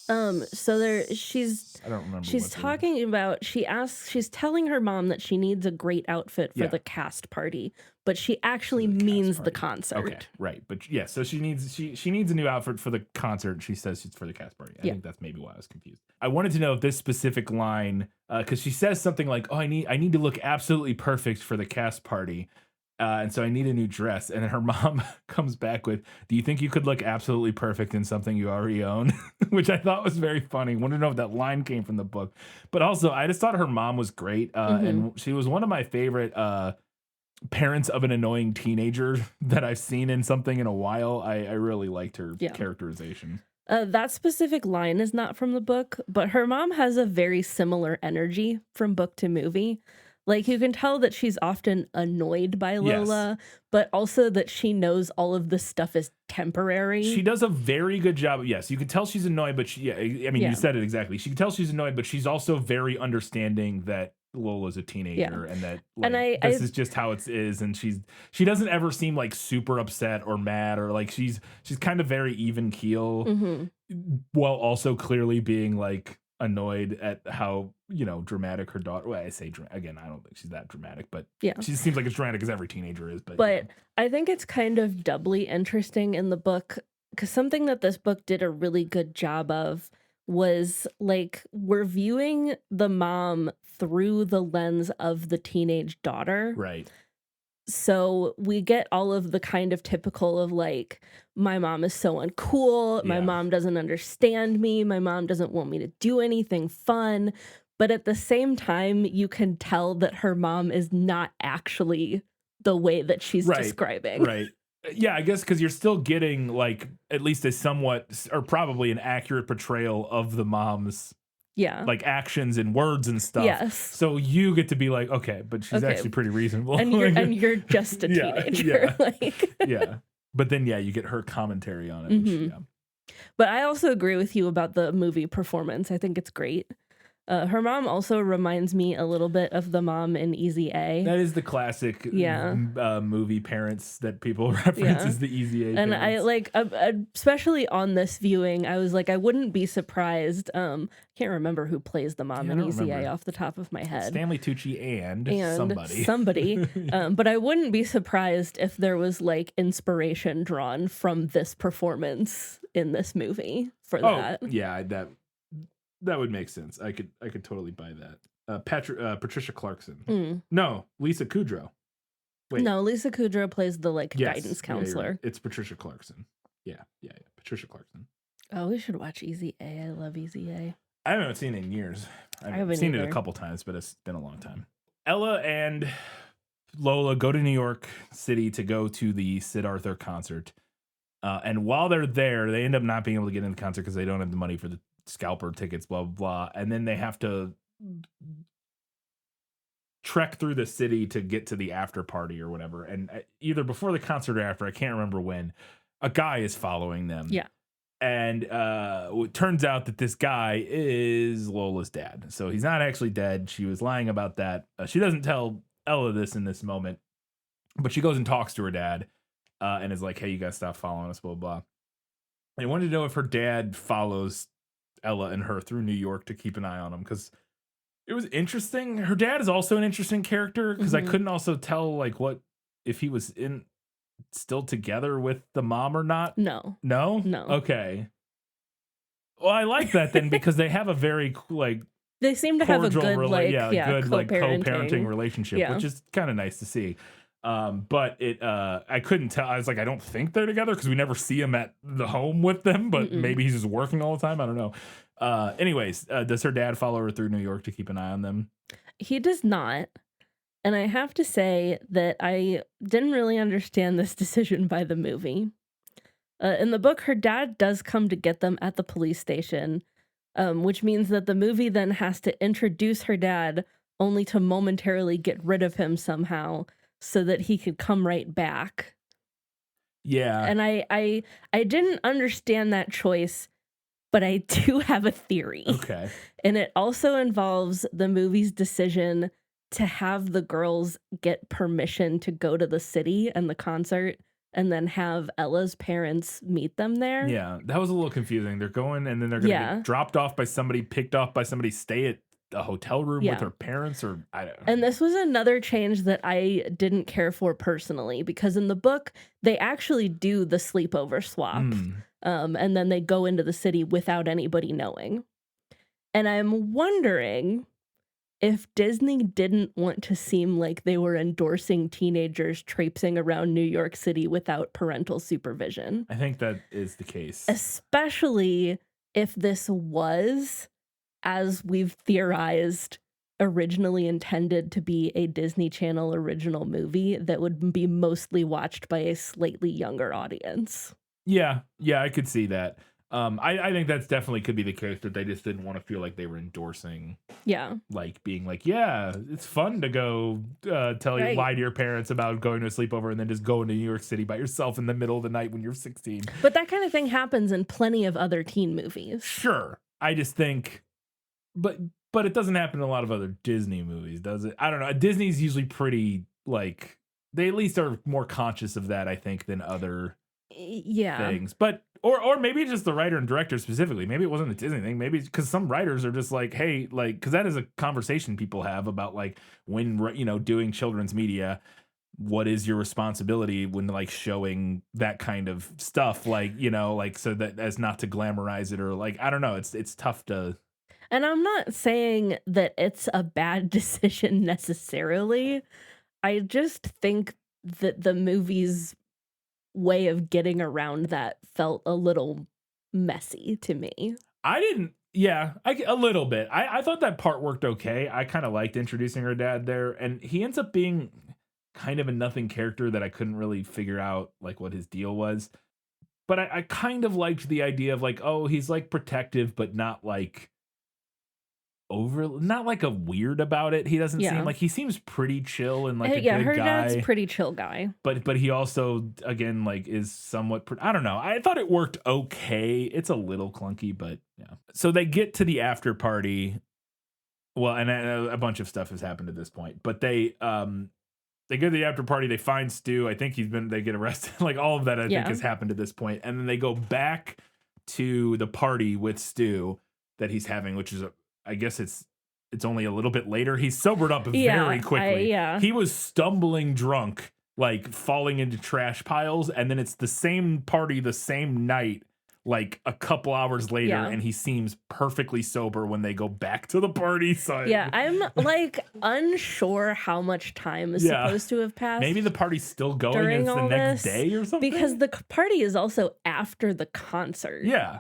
So she's I don't remember. she's talking about, she's telling her mom that she needs a great outfit for the cast party, but she actually means the concert. Okay, right. But yeah, so she needs a new outfit for the concert. She says it's for the cast party. I think that's maybe why I was confused. I wanted to know if this specific line, because she says something like, "Oh, I need to look absolutely perfect for the cast party." And so I need a new dress. And then her mom comes back with, "Do you think you could look absolutely perfect in something you already own?" Which I thought was very funny. Wanted to know if that line came from the book. But also, I just thought her mom was great. And she was one of my favorite parents of an annoying teenager that I've seen in something in a while. I really liked her characterization. That specific line is not from the book, but her mom has a very similar energy from book to movie. Like, you can tell that she's often annoyed by Lola, but also that she knows all of this stuff is temporary. She does a very good job. Yes, you can tell she's annoyed, but you said it exactly. She can tell she's annoyed, but she's also very understanding that Lola's a teenager and that this is just how it is. And she doesn't ever seem like super upset or mad, or like she's kind of very even keel, while also clearly being like annoyed at how dramatic her daughter. Well, I say again, I don't think she's that dramatic, but she seems like as dramatic as every teenager is. But I think it's kind of doubly interesting in the book because something that this book did a really good job of was like we're viewing the mom through the lens of the teenage daughter, right? So we get all of the kind of typical of like, my mom is so uncool. My mom doesn't understand me. My mom doesn't want me to do anything fun. But at the same time, you can tell that her mom is not actually the way that she's describing. Right. Yeah, I guess because you're still getting like at least a somewhat or probably an accurate portrayal of the mom's like actions and words and stuff. Yes. So you get to be like, okay, but she's actually pretty reasonable. And you're just a teenager. But then you get her commentary on it. Which, But I also agree with you about the movie performance. I think it's great. Her mom also reminds me a little bit of the mom in Easy A. That is the classic movie parents that people reference as the Easy A and parents. I like, especially on this viewing, I was like, I wouldn't be surprised. Can't remember who plays the mom in Easy A off the top of my head. Stanley Tucci and somebody. But I wouldn't be surprised if there was like inspiration drawn from this performance in this movie for that. Yeah, that would make sense. I could totally buy that. Patricia Clarkson. No, Lisa Kudrow. Wait. No, Lisa Kudrow plays the like guidance counselor. Right. It's Patricia Clarkson. Yeah. Patricia Clarkson. Oh, we should watch Easy A. I love Easy A. I haven't seen it in years. I've seen it a couple times, but it's been a long time. Ella and Lola go to New York City to go to the Sid Arthur concert. And while they're there, they end up not being able to get into the concert because they don't have the money for the scalper tickets, blah, blah, blah. And then they have to trek through the city to get to the after party or whatever. And either before the concert or after, I can't remember when, a guy is following them. Yeah. And it turns out that this guy is Lola's dad. So he's not actually dead. She was lying about that. She doesn't tell Ella this in this moment, but she goes and talks to her dad and is like, hey, you guys stop following us, blah, blah. And I wanted to know if her dad follows Ella and her through New York to keep an eye on him, because it was interesting. Her dad is also an interesting character because I couldn't also tell like what if he was still together with the mom or not. No. Okay. Well, I like that then because they have a very like they seem to have a good co-parenting relationship, which is kind of nice to see. But I couldn't tell. I was like, I don't think they're together because we never see him at the home with them, but maybe he's just working all the time. I don't know. Anyways, does her dad follow her through New York to keep an eye on them? He does not. And I have to say that I didn't really understand this decision by the movie. In the book, her dad does come to get them at the police station, which means that the movie then has to introduce her dad only to momentarily get rid of him somehow so that he could come right back. Yeah. And I didn't understand that choice, but I do have a theory. Okay. And it also involves the movie's decision to have the girls get permission to go to the city and the concert and then have Ella's parents meet them there. Yeah, that was a little confusing. They're going and then they're going to be dropped off by somebody, picked off by somebody, stay at a hotel room with her parents, or I don't know. And this was another change that I didn't care for personally, because in the book, they actually do the sleepover swap. And then they go into the city without anybody knowing. And I'm wondering if Disney didn't want to seem like they were endorsing teenagers traipsing around New York City without parental supervision. I think that is the case. Especially if this was, as we've theorized, originally intended to be a Disney Channel original movie that would be mostly watched by a slightly younger audience. Yeah, I could see that. I think that's definitely could be the case, that they just didn't want to feel like they were endorsing. Yeah. Like being like, yeah, it's fun to go lie to your parents about going to a sleepover and then just go into New York City by yourself in the middle of the night when you're 16. But that kind of thing happens in plenty of other teen movies. Sure. I just think, but it doesn't happen in a lot of other Disney movies, does it? I don't know. Disney's usually pretty, like, they at least are more conscious of that, I think, than other things. But or maybe it's just the writer and director specifically. Maybe it wasn't a Disney thing. Maybe because some writers are just like, hey, like, because that is a conversation people have about, like, when, doing children's media, what is your responsibility when, like, showing that kind of stuff, like, like, so that as not to glamorize it, or, like, I don't know, it's tough to. And I'm not saying that it's a bad decision necessarily. I just think that the movie's way of getting around that felt a little messy to me. I didn't. Yeah, a little bit. I thought that part worked okay. I kind of liked introducing her dad there, and he ends up being kind of a nothing character that I couldn't really figure out, like, what his deal was. But I kind of liked the idea of, like, oh, he's, like, protective, but not, like, not like a weird about it. He doesn't seem like, he seems pretty chill and, like, a good her guy. dad's pretty chill guy. But he also, again, like, is somewhat, I don't know. I thought it worked okay. It's a little clunky, but yeah. So they get to the after party. Well, and a bunch of stuff has happened at this point, but they go to the after party. They find Stu. I think they get arrested. Like, all of that, I think, has happened at this point. And then they go back to the party with Stu that he's having, which is I guess it's only a little bit later. He's sobered up very quickly. He was stumbling drunk, like falling into trash piles, and then it's the same party the same night, like a couple hours later, and he seems perfectly sober when they go back to the party. So I'm like unsure how much time is supposed to have passed. Maybe the party's still going and it's the next day or something. Because the party is also after the concert. Yeah.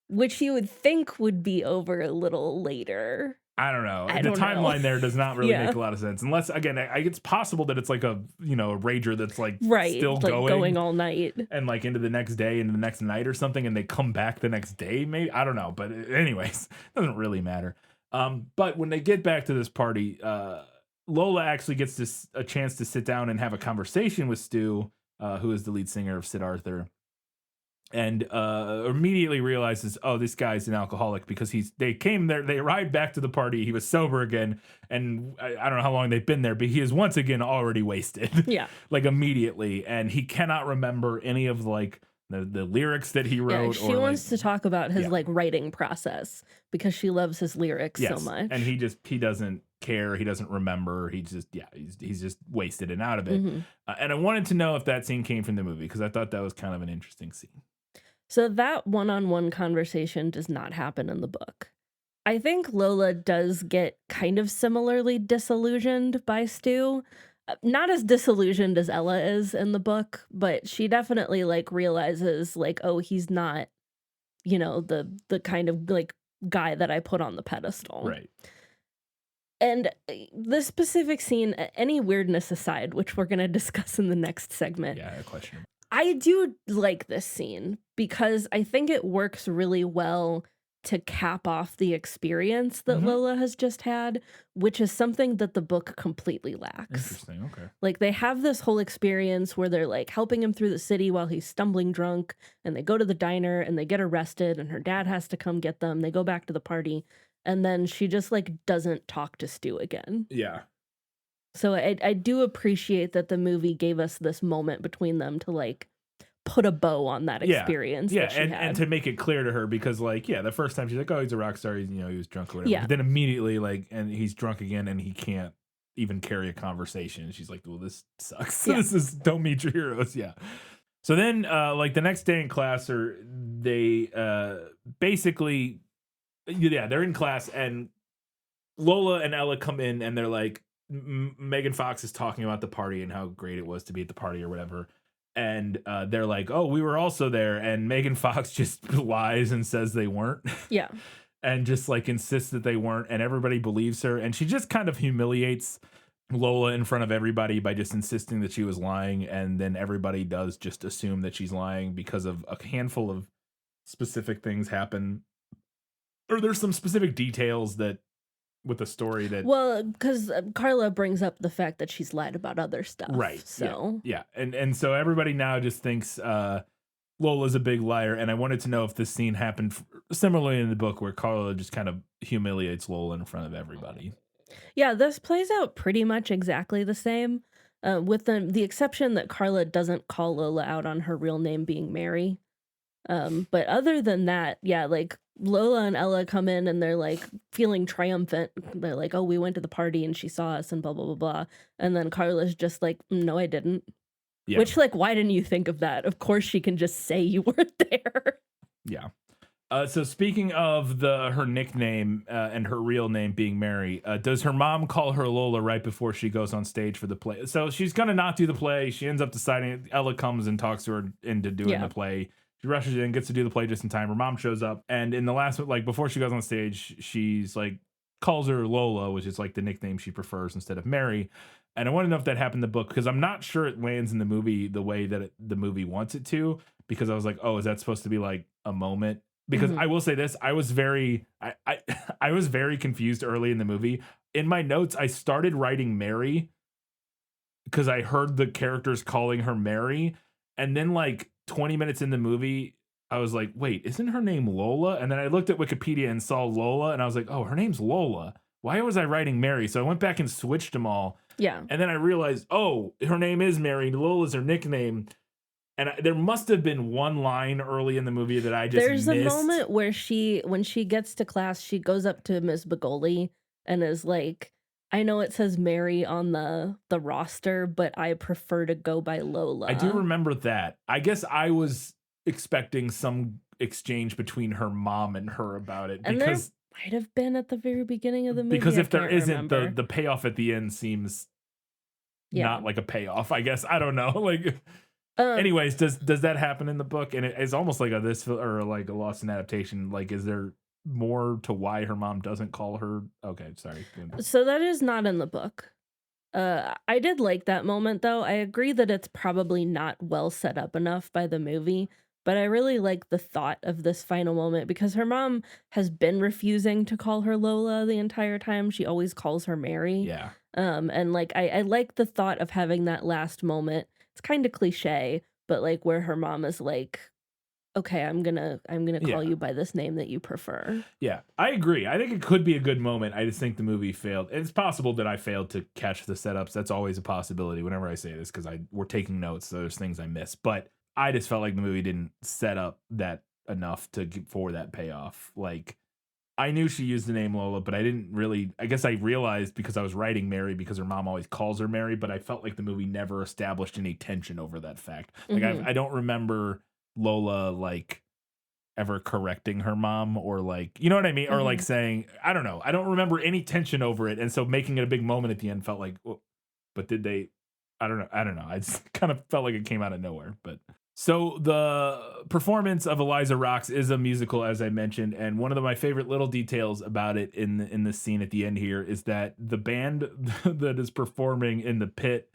Which you would think would be over a little later. I don't know. The timeline there does not really make a lot of sense. Unless, again, it's possible that it's like a rager that's, like, still like going all night. And, like, into the next day and the next night or something, and they come back the next day, maybe? I don't know. But anyways, it doesn't really matter. But when they get back to this party, Lola actually gets a chance to sit down and have a conversation with Stu, who is the lead singer of Sid Arthur. And immediately realizes, oh, this guy's an alcoholic, because they arrived back to the party, he was sober again, and I don't know how long they've been there, but he is once again already wasted. Yeah. Like, immediately, and he cannot remember any of, like, the lyrics that he wrote. She wants to talk about his like writing process, because she loves his lyrics so much. And he doesn't care, he doesn't remember, he's just wasted and out of it. And I wanted to know if that scene came from the movie, because I thought that was kind of an interesting scene. So that one-on-one conversation does not happen in the book. I think Lola does get kind of similarly disillusioned by Stu. Not as disillusioned as Ella is in the book, but she definitely, like, realizes, like, oh, he's not, the kind of, like, guy that I put on the pedestal. Right. And the specific scene, any weirdness aside, which we're going to discuss in the next segment. Yeah, question. I I do like this scene because I think it works really well to cap off the experience that Mhm. Lola has just had, which is something that the book completely lacks. Interesting. Okay. Like they have this whole experience where they're like helping him through the city while he's stumbling drunk, and they go to the diner and they get arrested, and her dad has to come get them. They go back to the party, and then she just like doesn't talk to Stu again. Yeah. So I do appreciate that the movie gave us this moment between them to like put a bow on that experience. Yeah, that she and had. to make it clear to her, because like, yeah, the first time she's like, oh, he's a rock star, he's, he was drunk or whatever. Yeah. But then immediately, like, and he's drunk again and he can't even carry a conversation. She's like, well, this sucks. Yeah. This is, don't meet your heroes. Yeah. So then like the next day in class, or they basically, yeah, they're in class and Lola and Ella come in and they're like, Megan Fox is talking about the party and how great it was to be at the party or whatever. And they're like, oh, we were also there. And Megan Fox just lies and says they weren't. Yeah. And just like insists that they weren't. And everybody believes her. And she just kind of humiliates Lola in front of everybody by just insisting that she was lying. And then everybody does just assume that she's lying because of a handful of specific things happen. Or there's some specific details that with the story that, Well, because Carla brings up the fact that she's lied about other stuff. right. So Yeah. And so everybody now just thinks Lola's a big liar. And I wanted to know if this scene happened similarly in the book where Carla just kind of humiliates Lola in front of everybody. yeah, this plays out pretty much exactly the same, with the exception that Carla doesn't call Lola out on her real name being Mary. But other than that, yeah, like Lola and Ella come in and they're like feeling triumphant. They're like, oh, we went to the party and she saw us and blah, blah, blah, blah. And then Carla's just like, no, I didn't. Yeah. Which, like, why didn't you think of that? Of course she can just say you weren't there. Yeah. So speaking of her nickname and her real name being Mary, does her mom call her Lola right before she goes on stage for the play? So she's going to not do the play. She ends up deciding, Ella comes and talks to her into doing the play. She rushes in, gets to do the play just in time. Her mom shows up. And in the last, like before she goes on stage, she's like, calls her Lola, which is like the nickname she prefers instead of Mary. And I want to know if that happened in the book, because I'm not sure it lands in the movie the way that the movie wants it to, because I was like, oh, is that supposed to be like a moment? Because I will say this, I was very I was very confused early in the movie. In my notes, I started writing Mary because I heard the characters calling her Mary. And then like 20 minutes in the movie, I was like, wait, isn't her name Lola? And then I looked at Wikipedia and saw Lola, and I was like, oh, her name's Lola. Why was I writing Mary? So I went back and switched them all. Yeah. And then I realized, oh, her name is Mary. Lola's her nickname. And there must have been one line early in the movie that I just There's missed. a moment where when she gets to class, she goes up to Miss Bagoli and is like, I know it says Mary on the roster, but I prefer to go by Lola. I do remember that. I guess I was expecting some exchange between her mom and her about it, And because there might have been at the very beginning of the movie. because I if there can't isn't, remember. the payoff at the end seems Yeah. not like a payoff, I guess. I don't know. Like anyways, does that happen in the book? And it's almost like or like a Lost in Adaptation. Like, is there more to why her mom doesn't call her? Okay, sorry. So that is not in the book. I did like that moment, though. I agree that it's probably not well set up enough by the movie, but I really like the thought of this final moment because her mom has been refusing to call her Lola the entire time. She always calls her Mary. Yeah. And like I like the thought of having that last moment. It's kind of cliche, but like where her mom is like, okay, I'm gonna call you by this name that you prefer. Yeah, I agree. I think it could be a good moment. I just think the movie failed. It's possible that I failed to catch the setups. That's always a possibility whenever I say this, because we're taking notes, so there's things I miss. But I just felt like the movie didn't set up that enough for that payoff. Like, I knew she used the name Lola, but I didn't really. I guess I realized because I was writing Mary because her mom always calls her Mary, but I felt like the movie never established any tension over that fact. Like, I don't remember Lola like ever correcting her mom, or like, you know what I mean, or like saying, I don't know, I don't remember any tension over it, and so making it a big moment at the end felt like, well, but did they? I don't know. I just kind of felt like it came out of nowhere. But so the performance of Eliza Rocks is a musical, as I mentioned, and one of my favorite little details about it in the scene at the end here is that the band that is performing in the pit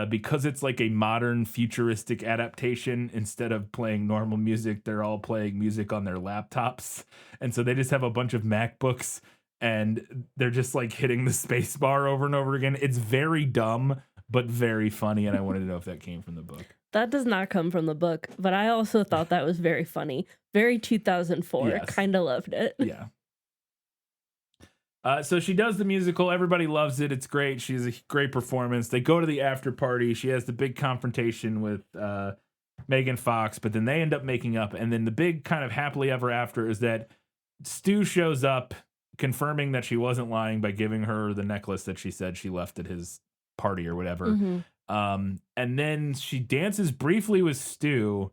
because it's like a modern futuristic adaptation, instead of playing normal music, they're all playing music on their laptops. And so they just have a bunch of MacBooks and they're just like hitting the space bar over and over again. It's very dumb, but very funny. And I wanted to know if that came from the book. That does not come from the book, but I also thought that was very funny. Very 2004. Yes. Kind of loved it. Yeah. So she does the musical. Everybody loves it. It's great. She has a great performance. They go to the after party. She has the big confrontation with Megan Fox, but then they end up making up. And then the big kind of happily ever after is that Stu shows up confirming that she wasn't lying by giving her the necklace that she said she left at his party or whatever. Mm-hmm. And then she dances briefly with Stu.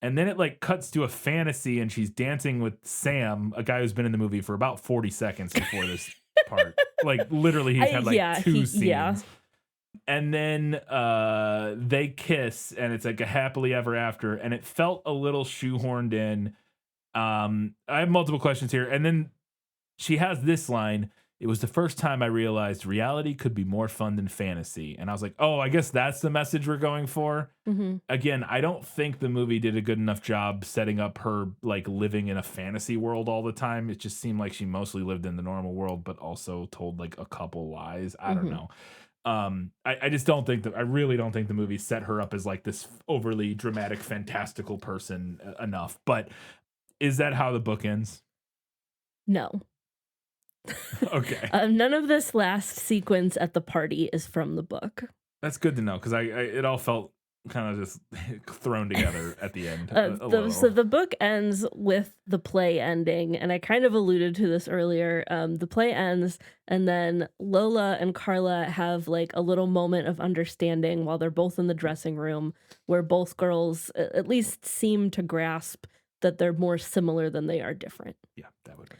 And then it like cuts to a fantasy and she's dancing with Sam, a guy who's been in the movie for about 40 seconds before this part. Like literally he's had like two scenes. Yeah. And then they kiss and it's like a happily ever after. And it felt a little shoehorned in. I have multiple questions here. And then she has this line. It was the first time I realized reality could be more fun than fantasy. And I was like, oh, I guess that's the message we're going for. Mm-hmm. Again, I don't think the movie did a good enough job setting up her like living in a fantasy world all the time. It just seemed like she mostly lived in the normal world, but also told like a couple lies. I don't know. I just don't think that, I really don't think the movie set her up as like this overly dramatic, fantastical person enough. But is that how the book ends? No. Okay. None of this last sequence at the party is from the book. That's good to know, because it all felt kind of just thrown together at the end. So the book ends with the play ending, and I kind of alluded to this earlier. The play ends, and then Lola and Carla have like a little moment of understanding while they're both in the dressing room, where both girls at least seem to grasp that they're more similar than they are different. Yeah, that would be.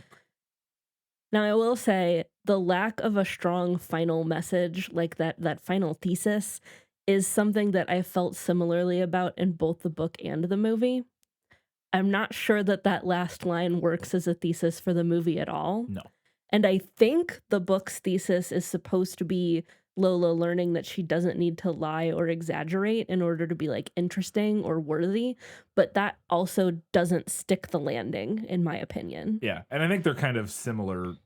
Now, I will say the lack of a strong final message, like that final thesis, is something that I felt similarly about in both the book and the movie. I'm not sure that last line works as a thesis for the movie at all. No. And I think the book's thesis is supposed to be Lola learning that she doesn't need to lie or exaggerate in order to be like interesting or worthy, but that also doesn't stick the landing, in my opinion. Yeah, and I think they're kind of similar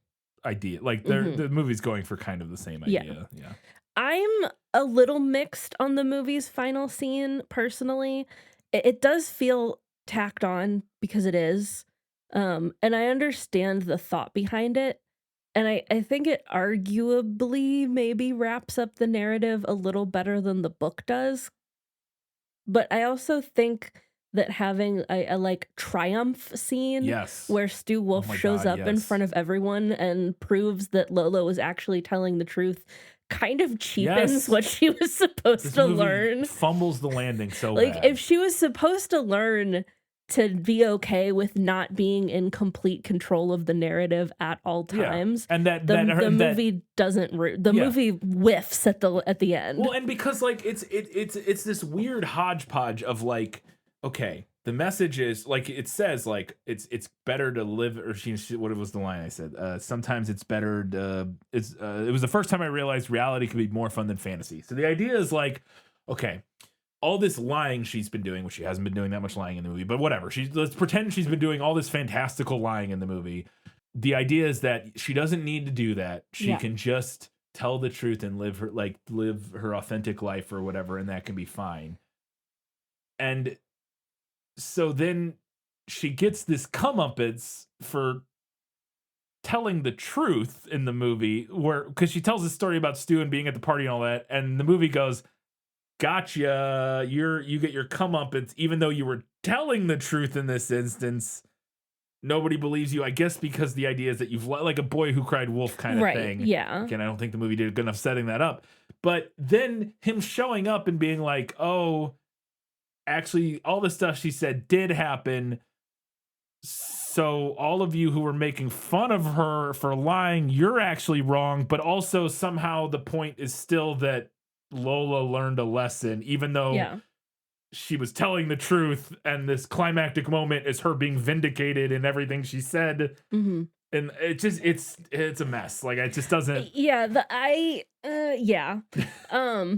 idea. Like the movie's going for kind of the same idea. Yeah. I'm a little mixed on the movie's final scene personally. It does feel tacked on because it is. And I understand the thought behind it. And I think it arguably maybe wraps up the narrative a little better than the book does. But I also think that having a like triumph scene where Stu Wolf shows up in front of everyone and proves that Lola was actually telling the truth kind of cheapens what she was supposed to learn. Fumbles the landing so like bad. If she was supposed to learn to be okay with not being in complete control of the narrative at all times. And the movie doesn't the movie whiffs at the end. Well, and because like it's this weird hodgepodge of like, okay, the message is like, it says like it's better to live, or what was the line I said? Sometimes it's better to it was the first time I realized reality could be more fun than fantasy. So the idea is like, okay, all this lying she's been doing, which she hasn't been doing that much lying in the movie, but whatever. Let's pretend she's been doing all this fantastical lying in the movie. The idea is that she doesn't need to do that. She can just tell the truth and live her authentic life or whatever, and that can be fine. And so then she gets this comeuppance for telling the truth in the movie, because she tells a story about Stu and being at the party and all that, and the movie goes, gotcha, you get your comeuppance, even though you were telling the truth in this instance. Nobody believes you, I guess, because the idea is that you've like a boy who cried wolf kind of thing. Yeah. Again, I don't think the movie did a good enough setting that up. But then him showing up and being like, oh, actually, all the stuff she said did happen. So all of you who were making fun of her for lying, you're actually wrong. But also somehow the point is still that Lola learned a lesson, even though she was telling the truth, and this climactic moment is her being vindicated in everything she said. And it's a mess. Like, it just doesn't. Yeah, yeah. The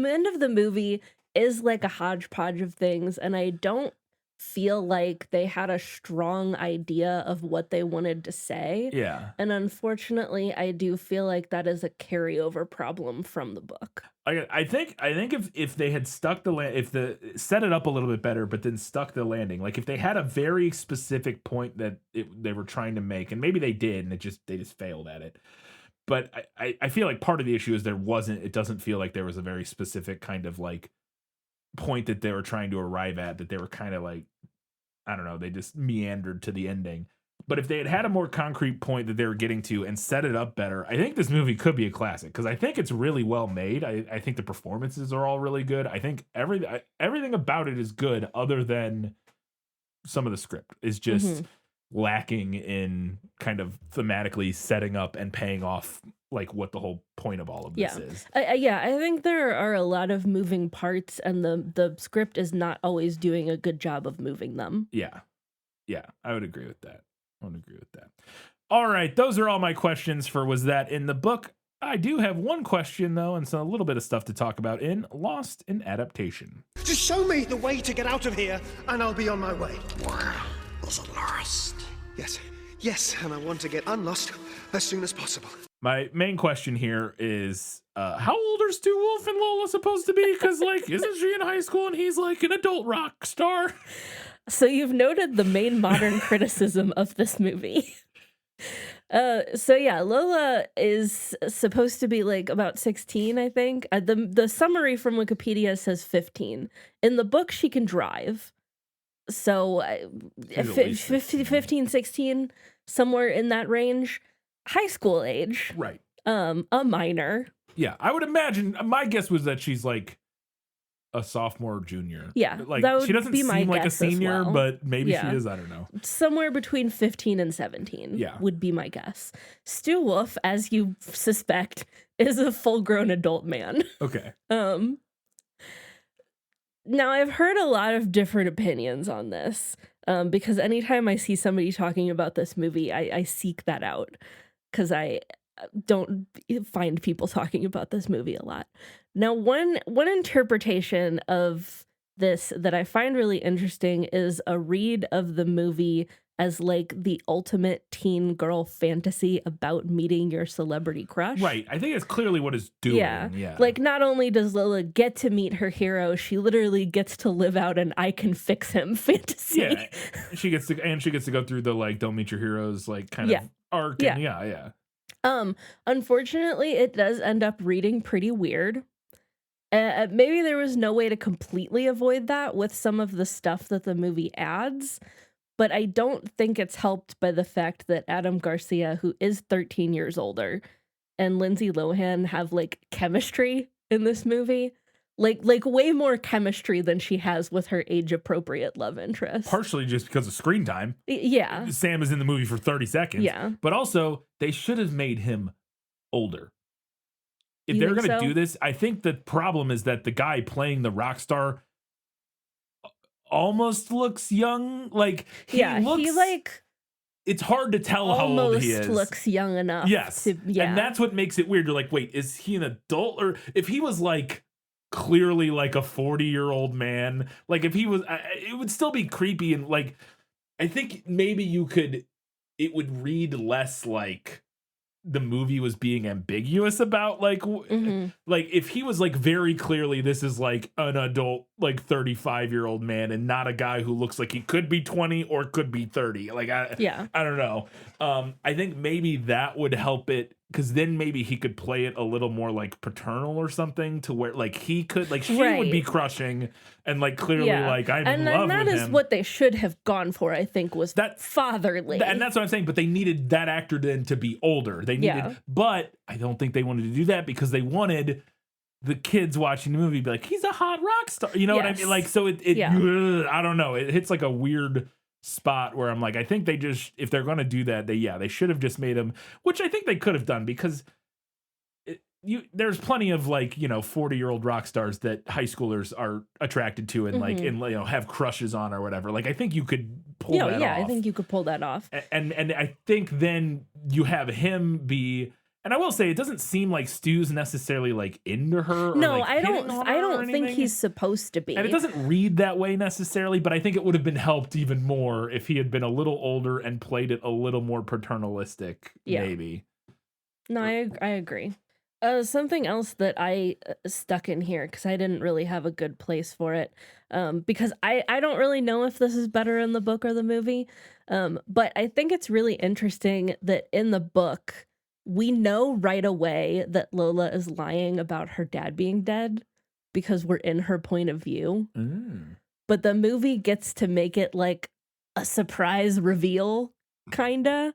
end of the movie is like a hodgepodge of things, and I don't feel like they had a strong idea of what they wanted to say. Yeah. And unfortunately, I do feel like that is a carryover problem from the book. I think if they had stuck set it up a little bit better, but then stuck the landing, like if they had a very specific point that they were trying to make, and maybe they did, and they just failed at it. But I feel like part of the issue is it doesn't feel like there was a very specific kind of like point that they were trying to arrive at, that they were kind of like, I don't know, they just meandered to the ending. But if they had a more concrete point that they were getting to and set it up better, I think this movie could be a classic, because I think it's really well made. I think the performances are all really good. I think everything about it is good, other than some of the script is just lacking in kind of thematically setting up and paying off like what the whole point of all of this is. I think there are a lot of moving parts, and the script is not always doing a good job of moving them. Yeah, I would agree with that. All right, those are all my questions for Was That in the Book? I do have one question, though, and so a little bit of stuff to talk about in Lost in Adaptation. Just show me the way to get out of here, and I'll be on my way. Where is it lost? Yes, and I want to get unlost as soon as possible. My main question here is, how old are Stu Wolf and Lola supposed to be? Because, like, isn't she in high school and he's, like, an adult rock star? So you've noted the main modern criticism of this movie. Lola is supposed to be like about 16, I think. The summary from Wikipedia says 15. In the book, she can drive. So 15, 16, somewhere in that range. High school age. Right. A minor. Yeah, I would imagine, my guess was that she's like a sophomore or junior. Yeah, like that would she doesn't be my seem like a guess as senior, well. but maybe Yeah. she is. I don't know. Somewhere between 15 and 17 would be my guess. Stu Wolf, as you suspect, is a full-grown adult man. Okay. Now, I've heard a lot of different opinions on this, because anytime I see somebody talking about this movie, I seek that out, because I don't find people talking about this movie a lot. Now, one interpretation of this that I find really interesting is a read of the movie as like the ultimate teen girl fantasy about meeting your celebrity crush. Right. I think that's clearly what it's doing. Yeah. Like, not only does Lola get to meet her hero, she literally gets to live out an I can fix him fantasy. Yeah. She gets to go through the like don't meet your heroes like kind of arc. Yeah. And yeah. Unfortunately, it does end up reading pretty weird. Maybe there was no way to completely avoid that with some of the stuff that the movie adds, but I don't think it's helped by the fact that Adam Garcia, who is 13 years older, and Lindsay Lohan have like chemistry in this movie. Like way more chemistry than she has with her age-appropriate love interest. Partially just because of screen time. Yeah. Sam is in the movie for 30 seconds. Yeah. But also, they should have made him older. If You they're think going to so? do this, I think the problem is that the guy playing the rock star almost looks young. Like, he looks... It's hard to tell how old he is. Almost looks young enough. Yes. And that's what makes it weird. You're like, wait, is he an adult? Or if he was like clearly like a 40-year-old man, like if he was, it would still be creepy. And like, I think maybe it would read less like the movie was being ambiguous about like, like if he was like very clearly, this is like an adult, like 35-year-old man and not a guy who looks like he could be 20 or could be 30. Like, I don't know. I think maybe that would help it. Cause then maybe he could play it a little more like paternal or something to where like he could, like she would be crushing and like clearly like I'm in love with him. And that is what they should have gone for, I think, was that fatherly. And that's what I'm saying. But they needed that actor then to be older. They needed, but I don't think they wanted to do that because they wanted the kids watching the movie to be like, he's a hot rock star. You know what I mean? Like, so I don't know. It hits like a weird spot where I'm like, I think they just, if they're going to do that, they should have just made him, which I think they could have done because there's plenty of like, 40-year-old rock stars that high schoolers are attracted to and like, and have crushes on or whatever. Like, I think you could pull that off. I think you could pull that off. And I think then you have him be, and I will say it doesn't seem like Stu's necessarily like into her. Or No, like I don't think anything. he's supposed to be. And it doesn't read that way necessarily, but I think it would have been helped even more if he had been a little older and played it a little more paternalistic, maybe. No, I agree. Something else that I stuck in here because I didn't really have a good place for it, because I don't really know if this is better in the book or the movie, but I think it's really interesting that in the book, we know right away that Lola is lying about her dad being dead because we're in her point of view. But the movie gets to make it like a surprise reveal, kinda.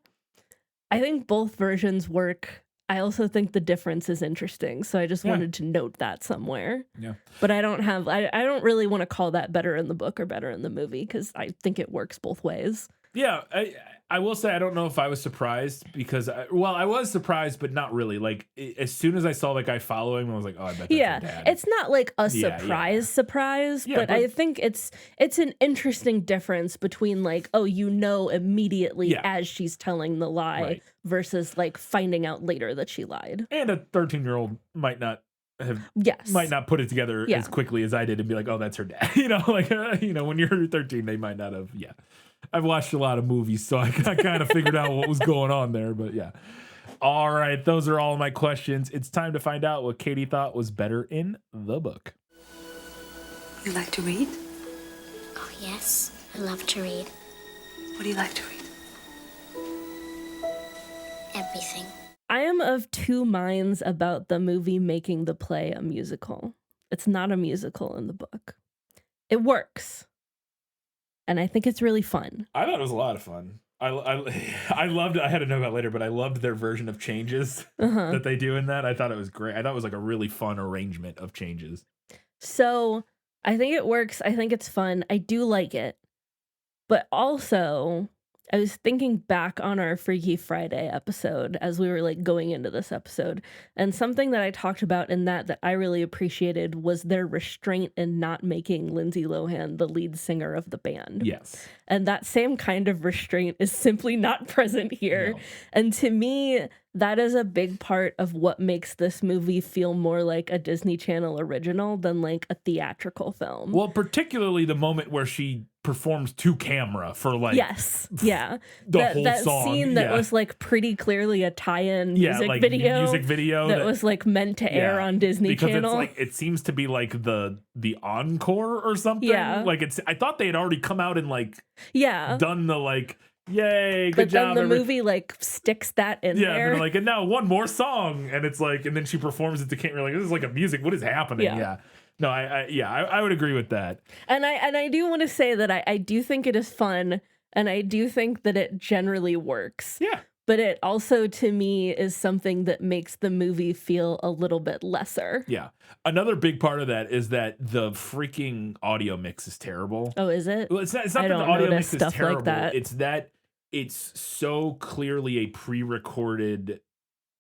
I think both versions work. I also think the difference is interesting, so I just wanted to note that somewhere. Yeah. But I don't really want to call that better in the book or better in the movie because I think it works both ways. Yeah, I will say I don't know if I was surprised because I was surprised, but not really. Like as soon as I saw the guy following him, I was like, oh, I bet that's her dad. It's not like a surprise, but I think it's an interesting difference between like, oh, immediately as she's telling the lie versus like finding out later that she lied. And a 13-year-old might not put it together as quickly as I did and be like, oh, that's her dad. When you're 13, they might not have. Yeah. I've watched a lot of movies, so I kind of figured out what was going on there, but yeah. All right, those are all my questions. It's time to find out what Katie thought was better in the book. You like to read? Oh, yes. I love to read. What do you like to read? Everything. I am of two minds about the movie making the play a musical. It's not a musical in the book. It works. And I think it's really fun. I thought it was a lot of fun. I loved it. I had to know about later, but I loved their version of changes that they do in that. I thought it was great. I thought it was like a really fun arrangement of changes. So I think it works. I think it's fun. I do like it. But also, I was thinking back on our Freaky Friday episode as we were like going into this episode, and something that I talked about in that I really appreciated was their restraint in not making Lindsay Lohan the lead singer of the band. Yes. And that same kind of restraint is simply not present here. No. And to me, that is a big part of what makes this movie feel more like a Disney Channel original than like a theatrical film. Well, particularly the moment where she performs to camera for like the whole that song. Scene that was like pretty clearly a tie-in music video that was like meant to air on Disney Channel. It's like it seems to be like the encore or something. Like I thought they had already come out and like done the like yay, good job. But then the movie like sticks that in there. And they're like, and now one more song, and it's like, and then she performs it to camera. Like, this is like a music. What is happening? Yeah. No, I would agree with that. And I do want to say that I do think it is fun, and I do think that it generally works. Yeah. But it also, to me, is something that makes the movie feel a little bit lesser. Yeah. Another big part of that is that the freaking audio mix is terrible. Oh, is it? Well, it's not that the audio mix is terrible. Like that. It's that it's so clearly a pre-recorded.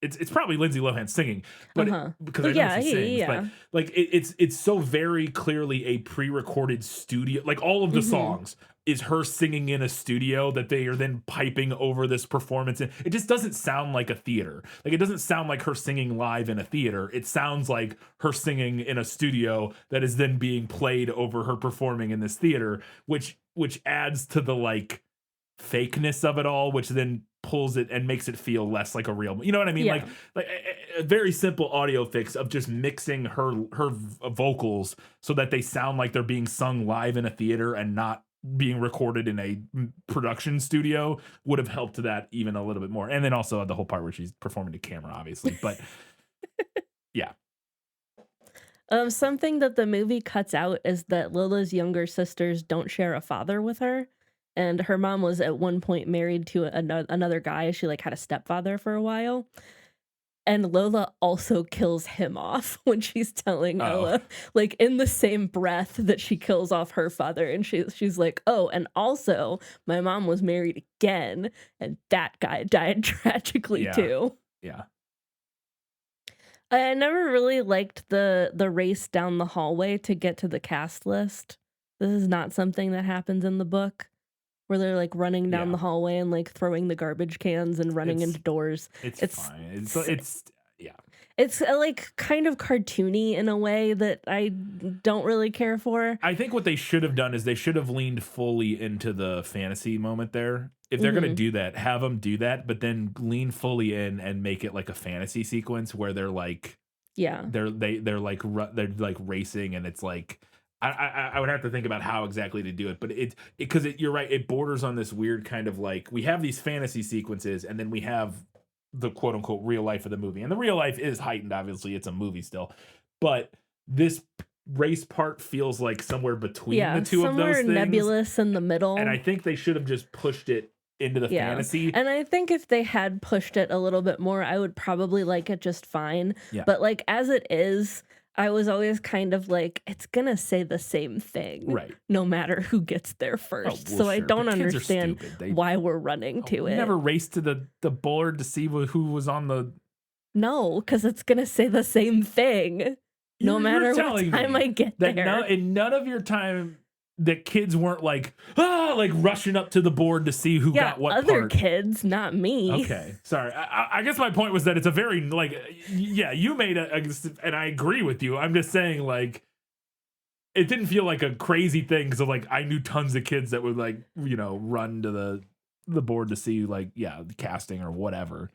It's probably Lindsay Lohan singing, but because I know she sings, but like it's so very clearly a pre-recorded studio. Like all of the songs is her singing in a studio that they are then piping over this performance. And it just doesn't sound like a theater. Like it doesn't sound like her singing live in a theater. It sounds like her singing in a studio that is then being played over her performing in this theater, which adds to the like fakeness of it all, which then pulls it and makes it feel less like a real, you know what I mean? Like a very simple audio fix of just mixing her vocals so that they sound like they're being sung live in a theater and not being recorded in a production studio would have helped that even a little bit more. And then also the whole part where she's performing to camera, obviously, but yeah. Something that the movie cuts out is that Lola's younger sisters don't share a father with her. And her mom was at one point married to another guy. She like had a stepfather for a while. And Lola also kills him off when she's telling Ella, like in the same breath that she kills off her father. And she's like, oh, and also my mom was married again. And that guy died tragically too. Yeah. I never really liked the race down the hallway to get to the cast list. This is not something that happens in the book where they're like running down Yeah. the hallway and like throwing the garbage cans and running It's- into doors. It's fine. It's yeah. It's like kind of cartoony in a way that I don't really care for. I think what they should have done is they should have leaned fully into the fantasy moment there. If they're gonna do that, have them do that, but then lean fully in and make it like a fantasy sequence where they're like, Yeah. they're like racing, and it's like I would have to think about how exactly to do it, but because you're right, it borders on this weird kind of like we have these fantasy sequences, and then we have the quote unquote real life of the movie, and the real life is heightened. Obviously, it's a movie still, but this race part feels like somewhere between the two of those things, nebulous in the middle. and I think they should have just pushed it into the fantasy. And I think if they had pushed it a little bit more, I would probably like it just fine. Yeah. But like as it is, I was always kind of like, it's gonna say the same thing, Right. no matter who gets there first. well, so I sure, don't but kids are understand stupid. why we're running to We it. never raced to the board to see who was on the. No, because it's gonna say the same thing, no You're matter what telling time me I get that there. in none of your time that kids weren't like rushing up to the board to see who got what other part. kids, not me. Okay, sorry. I guess my point was that it's a very you made and I agree with you. I'm just saying like it didn't feel like a crazy thing because of like I knew tons of kids that would like run to the board to see like the casting or whatever.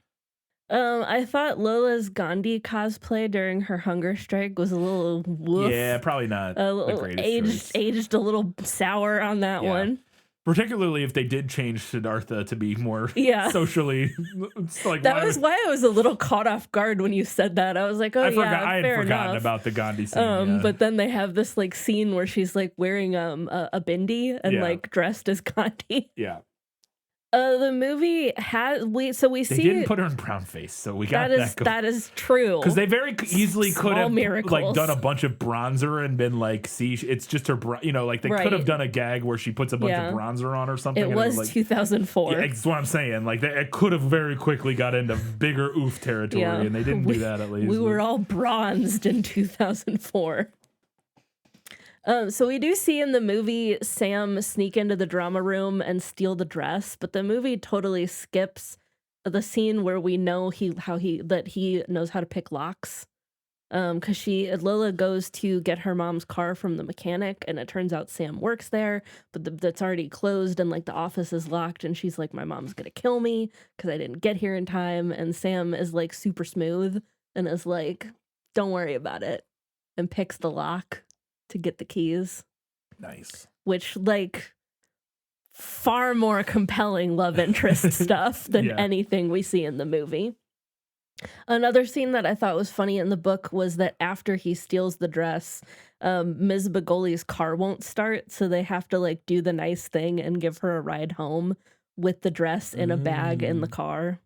I thought Lola's Gandhi cosplay during her hunger strike was a little woof. Yeah, probably not A the little greatest choice. aged a little sour on that one. Particularly if they did change Siddhartha to be more socially. It's like, That was why I was a little caught off guard when you said that. I was like, oh, I had fair forgotten enough. about the Gandhi scene. But then they have this like scene where she's like wearing a bindi and like dressed as Gandhi. Yeah. The movie has we They see didn't put her in brown face, so we got that going. that is true. Because they very easily could Small have miracles. like done a bunch of bronzer and been like, see, it's just her, like they could have done a gag where she puts a bunch of bronzer on or something. It and was like, 2004. Yeah, that's what I'm saying. Like it could have very quickly got into bigger oof territory, and they didn't do that at least. We were all bronzed in 2004. So we do see in the movie Sam sneak into the drama room and steal the dress, but the movie totally skips the scene where we know he knows how to pick locks. Because Lola goes to get her mom's car from the mechanic, and it turns out Sam works there, but that's already closed, and like the office is locked, and she's like, my mom's gonna kill me because I didn't get here in time, and Sam is like super smooth and is like, don't worry about it, and picks the lock to get the keys. Nice. Which like far more compelling love interest stuff than anything we see in the movie. Another scene that I thought was funny in the book was that after he steals the dress, Ms. Bagoli's car won't start, so they have to like do the nice thing and give her a ride home with the dress in a bag in the car.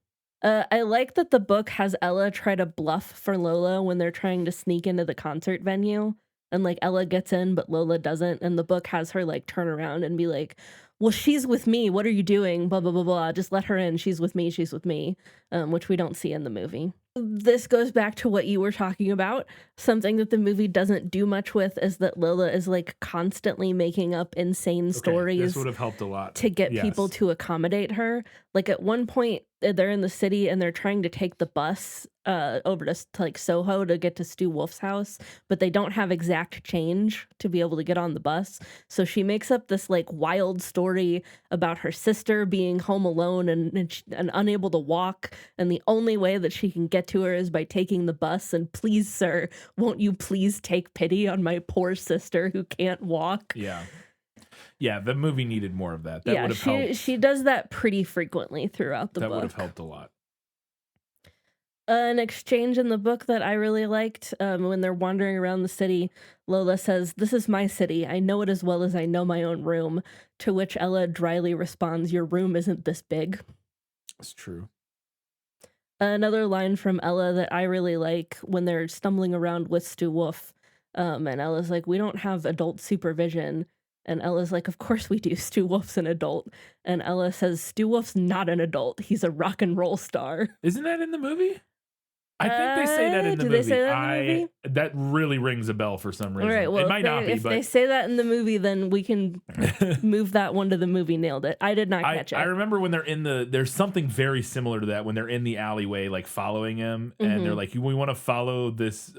I like that the book has Ella try to bluff for Lola when they're trying to sneak into the concert venue. And like Ella gets in, but Lola doesn't. And the book has her like turn around and be like, well, she's with me. What are you doing? Blah, blah, blah, blah. Just let her in. She's with me. She's with me. Which we don't see in the movie. This goes back to what you were talking about. Something that the movie doesn't do much with is that Lola is like constantly making up insane stories. This would have helped a lot to get people to accommodate her. Like at one point, they're in the city and they're trying to take the bus over to like Soho to get to Stu Wolf's house, but they don't have exact change to be able to get on the bus. So she makes up this like wild story about her sister being home alone and unable to walk, and the only way that she can get to her is by taking the bus. And please, sir, won't you please take pity on my poor sister who can't walk? Yeah, the movie needed more of that. That would have helped. She does that pretty frequently throughout the book. That would have helped a lot. An exchange in the book that I really liked, when they're wandering around the city, Lola says, "This is my city. I know it as well as I know my own room." To which Ella dryly responds, "Your room isn't this big." That's true. Another line from Ella that I really like when they're stumbling around with Stu Wolf, and Ella's like, "We don't have adult supervision." And Ella's like, "Of course we do. Stu Wolf's an adult." And Ella says, "Stu Wolf's not an adult. He's a rock and roll star." Isn't that in the movie? I think they say that in the do movie. they say that in the movie? That really rings a bell for some All reason. right, well, it might not be, if but they say that in the movie, then we can move that one to the movie. Nailed it. I did not catch it. I remember when they're there's something very similar to that when they're in the alleyway, like following him, and they're like, we want to follow this.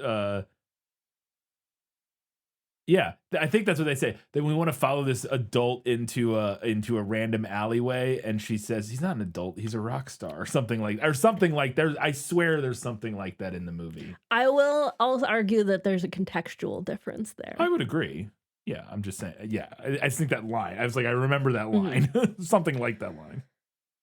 Yeah, I think that's what they say. That we want to follow this adult into a random alleyway, and she says he's not an adult, he's a rock star, or something like. I swear there's something like that in the movie. I'll argue that there's a contextual difference there. I would agree. Yeah, I'm just saying. Yeah, I think that line. I was like, I remember that line, something like that line.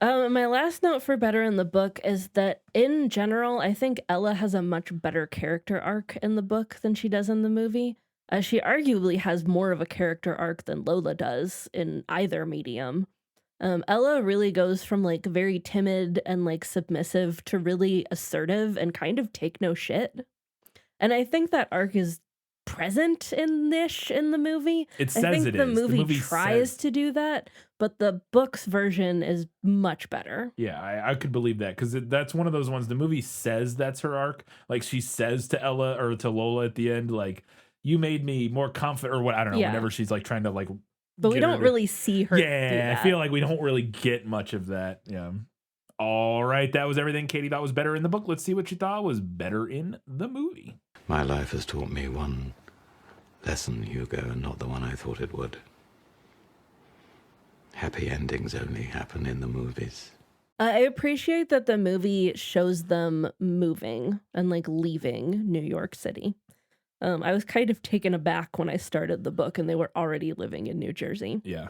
My last note for better in the book is that in general, I think Ella has a much better character arc in the book than she does in the movie. She arguably has more of a character arc than Lola does in either medium. Ella really goes from like very timid and like submissive to really assertive and kind of take no shit. And I think that arc is present in the movie. It says I think it the is. movie tries to do that, but the book's version is much better. Yeah, I could believe that because that's one of those ones. The movie says that's her arc. Like she says to Ella or to Lola at the end, like, you made me more confident or what, I don't know, whenever she's like trying to like. But we don't really see her. Yeah, I feel like we don't really get much of that. Yeah. All right, that was everything Katie thought was better in the book. Let's see what you thought was better in the movie. My life has taught me one lesson, Hugo, and not the one I thought it would. Happy endings only happen in the movies. I appreciate that the movie shows them moving and like leaving New York City. I was kind of taken aback when I started the book and they were already living in New Jersey. Yeah.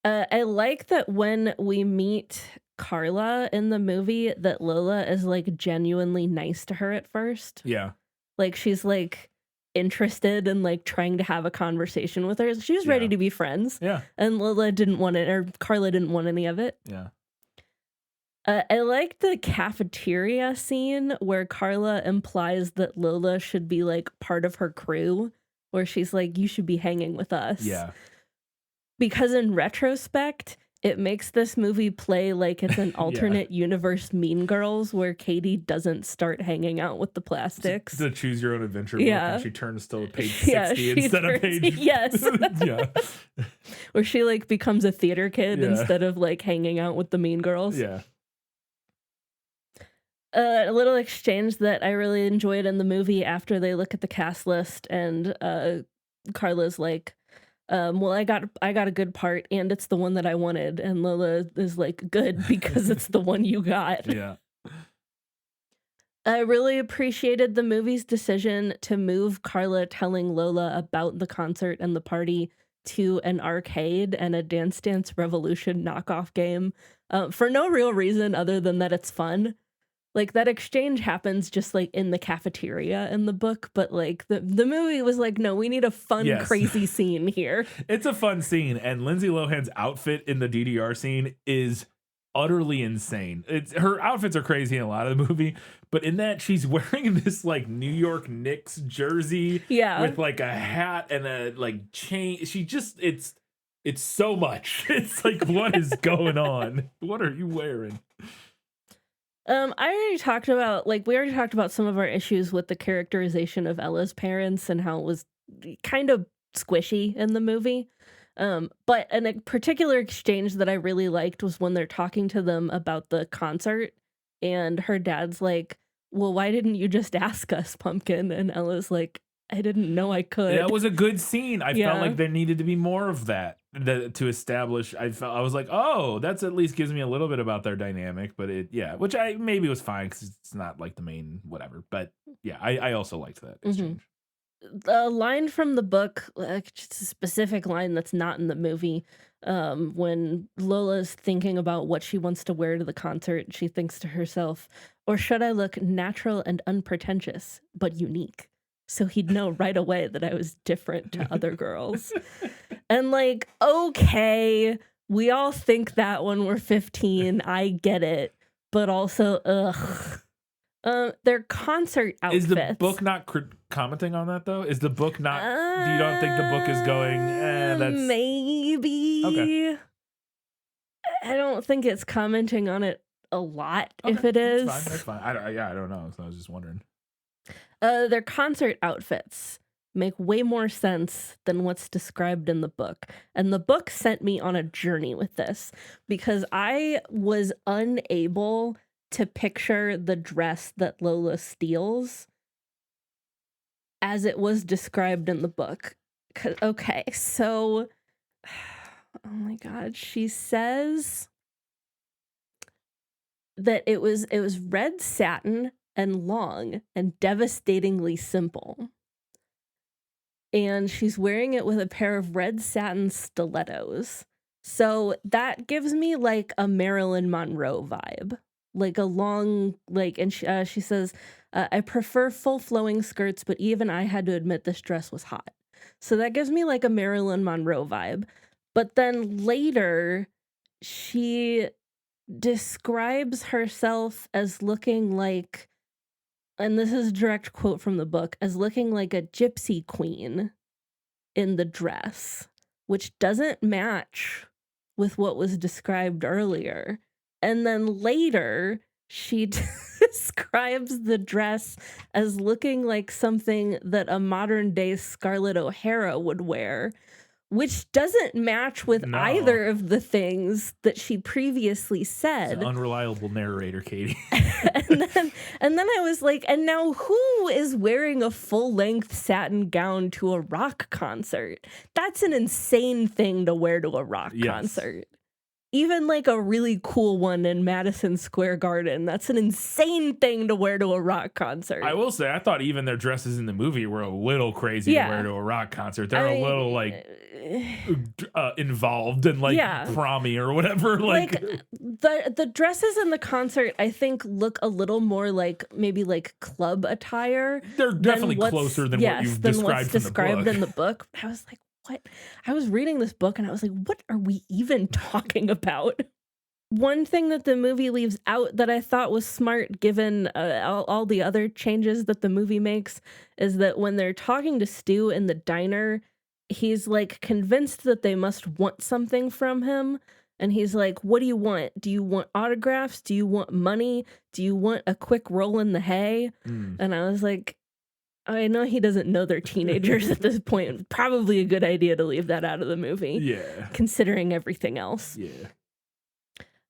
I like that when we meet Carla in the movie that Lola is like genuinely nice to her at first. Yeah. Like she's like interested in like trying to have a conversation with her. She was ready to be friends. Yeah. And Lola didn't want it, or Carla didn't want any of it. Yeah. I like the cafeteria scene where Carla implies that Lola should be like part of her crew, where she's like, you should be hanging with us. Yeah. Because in retrospect, it makes this movie play like it's an alternate universe Mean Girls where Katie doesn't start hanging out with the plastics. The Choose Your Own Adventure book, and she turns to page 60 of page. Yes. Yeah. Where she like becomes a theater kid instead of like hanging out with the Mean Girls. Yeah. A little exchange that I really enjoyed in the movie after they look at the cast list and Carla's like, well, I got a good part and it's the one that I wanted. And Lola is like, good, because it's the one you got. Yeah. I really appreciated the movie's decision to move Carla telling Lola about the concert and the party to an arcade and a Dance Dance Revolution knockoff game for no real reason other than that it's fun. Like, that exchange happens just, like, in the cafeteria in the book, but, like, the movie was like, no, we need a fun, crazy scene here. It's a fun scene, and Lindsay Lohan's outfit in the DDR scene is utterly insane. Her outfits are crazy in a lot of the movie, but in that, she's wearing this, like, New York Knicks jersey with, like, a hat and a, like, chain. She just, it's so much. It's like, what is going on? What are you wearing? We already talked about some of our issues with the characterization of Ella's parents and how it was kind of squishy in the movie. But a particular exchange that I really liked was when they're talking to them about the concert and her dad's like, well, why didn't you just ask us, Pumpkin? And Ella's like, I didn't know I could. That was a good scene. I felt like there needed to be more of that to establish. I was like, oh, that's at least gives me a little bit about their dynamic. But which I maybe was fine because it's not like the main whatever. But yeah, I also liked that exchange. A line from the book, like just a specific line that's not in the movie, when Lola's thinking about what she wants to wear to the concert, she thinks to herself, or should I look natural and unpretentious, but unique? So he'd know right away that I was different to other girls. And like, okay, we all think that when we're 15, I get it. But also, their concert outfits. Is the book not commenting on that, though? Is the book not... you don't think the book is going, that's... Maybe. Okay. I don't think it's commenting on it a lot Okay, if it is. That's fine. I don't know. So I was just wondering. Their concert outfits make way more sense than what's described in the book. And the book sent me on a journey with this because I was unable to picture the dress that Lola steals as it was described in the book. Okay, so oh my god, she says that it was red satin and long and devastatingly simple. And she's wearing it with a pair of red satin stilettos. So that gives me like a Marilyn Monroe vibe. Like a long, like, and she says, I prefer full flowing skirts, but even I had to admit this dress was hot. So that gives me like a Marilyn Monroe vibe. But then later, she describes herself as looking like, and this is a direct quote from the book, as looking like a gypsy queen in the dress, which doesn't match with what was described earlier. And then later, she describes the dress as looking like something that a modern day Scarlett O'Hara would wear, which doesn't match with either of the things that she previously said. It's an unreliable narrator, Katie. and then I was like, and now who is wearing a full-length satin gown to a rock concert? That's an insane thing to wear to a rock concert. Even like a really cool one in Madison Square Garden. That's an insane thing to wear to a rock concert. I will say, I thought even their dresses in the movie were a little crazy to wear to a rock concert. They're a little like involved and like promy or whatever. Like the dresses in the concert, I think, look a little more like maybe like club attire. They're definitely closer than what you've described in the book. I was like, what? I was reading this book and I was like, what are we even talking about? One thing that the movie leaves out that I thought was smart, given all the other changes that the movie makes, is that when they're talking to Stu in the diner, he's like convinced that they must want something from him. And he's like, what do you want? Do you want autographs? Do you want money? Do you want a quick roll in the hay? And I was like, I know he doesn't know they're teenagers at this point. Probably a good idea to leave that out of the movie. Yeah. Considering everything else. Yeah.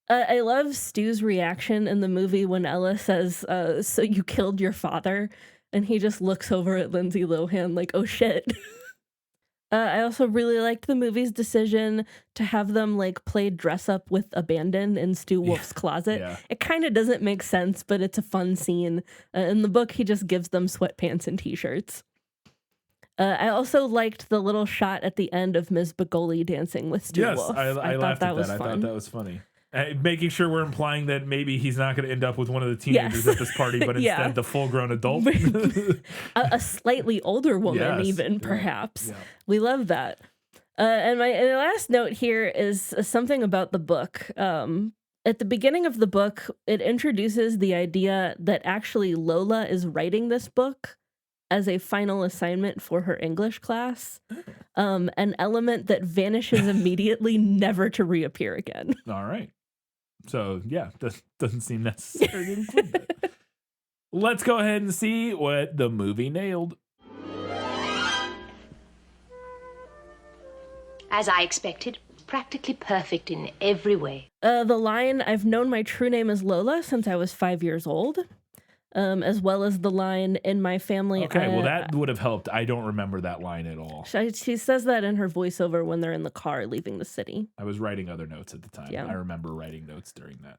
I love Stu's reaction in the movie when Ella says, so you killed your father? And he just looks over at Lindsay Lohan like, oh shit. I also really liked the movie's decision to have them like play dress up with abandon in Stu Wolf's closet. Yeah. It kind of doesn't make sense, but it's a fun scene. In the book, he just gives them sweatpants and t-shirts. I also liked the little shot at the end of Ms. Bagoli dancing with Stu Wolf. I laughed at that. I thought that was funny. Making sure we're implying that maybe he's not going to end up with one of the teenagers at this party, but instead the full-grown adult. a slightly older woman, even, perhaps. Yeah. We love that. And my last note here is something about the book. At the beginning of the book, it introduces the idea that actually Lola is writing this book as a final assignment for her English class. An element that vanishes immediately, never to reappear again. All right. So, yeah, that doesn't seem necessary to include that. Let's go ahead and see what the movie nailed. As I expected, practically perfect in every way. The line, I've known my true name is Lola since I was 5 years old. As well as the line, in my family. Okay, well, that would have helped. I don't remember that line at all. She says that in her voiceover when they're in the car leaving the city. I was writing other notes at the time. Yeah. I remember writing notes during that.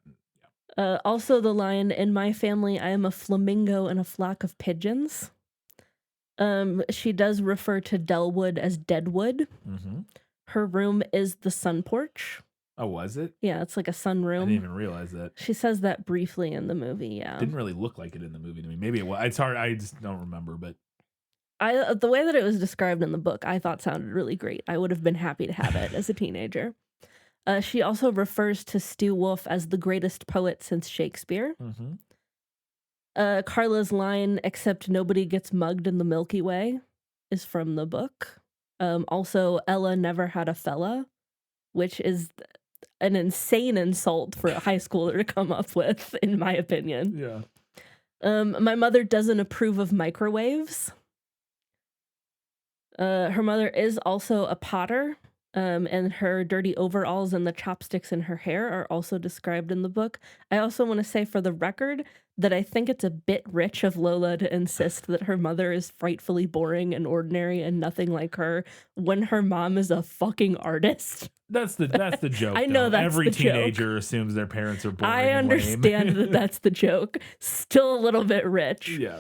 Yeah. Also, the line, in my family, I am a flamingo in a flock of pigeons. She does refer to Delwood as Deadwood. Mm-hmm. Her room is the sun porch. Oh, was it? Yeah, it's like a sunroom. I didn't even realize that. She says that briefly in the movie, yeah. Didn't really look like it in the movie to me. Maybe it was. It's hard. I just don't remember, but... the way that it was described in the book, I thought sounded really great. I would have been happy to have it as a teenager. She also refers to Stu Wolf as the greatest poet since Shakespeare. Mm-hmm. Carla's line, except nobody gets mugged in the Milky Way, is from the book. Also, Ella never had a fella, which is... an insane insult for a high schooler to come up with, in my opinion. Yeah. My mother doesn't approve of microwaves. Her mother is also a potter, and her dirty overalls and the chopsticks in her hair are also described in the book. I also want to say for the record that I think it's a bit rich of Lola to insist that her mother is frightfully boring and ordinary and nothing like her when her mom is a fucking artist. That's the joke. I know though. that's Every the joke. teenager assumes their parents are boring. I and understand lame. that's the joke. Still a little bit rich. Yeah.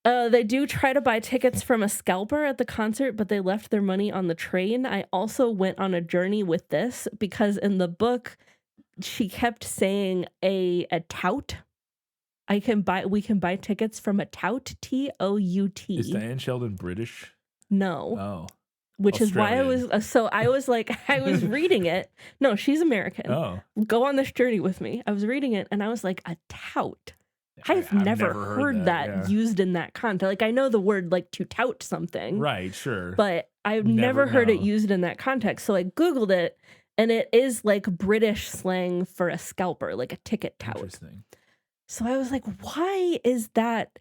They do try to buy tickets from a scalper at the concert, but they left their money on the train. I also went on a journey with this because in the book, she kept saying a tout. We can buy tickets from a tout, T-O-U-T. Is Diane Sheldon British? No. Oh. Which is why I was, I was like, I was reading it. No, she's American. Oh. Go on this journey with me. I was reading it and I was like, a tout. I've never heard that used in that context. Like, I know the word like to tout something. Right, sure. But I've never heard it know. used in that context. So I Googled it and it is like British slang for a scalper, like a ticket tout. Interesting. So I was like, why is that?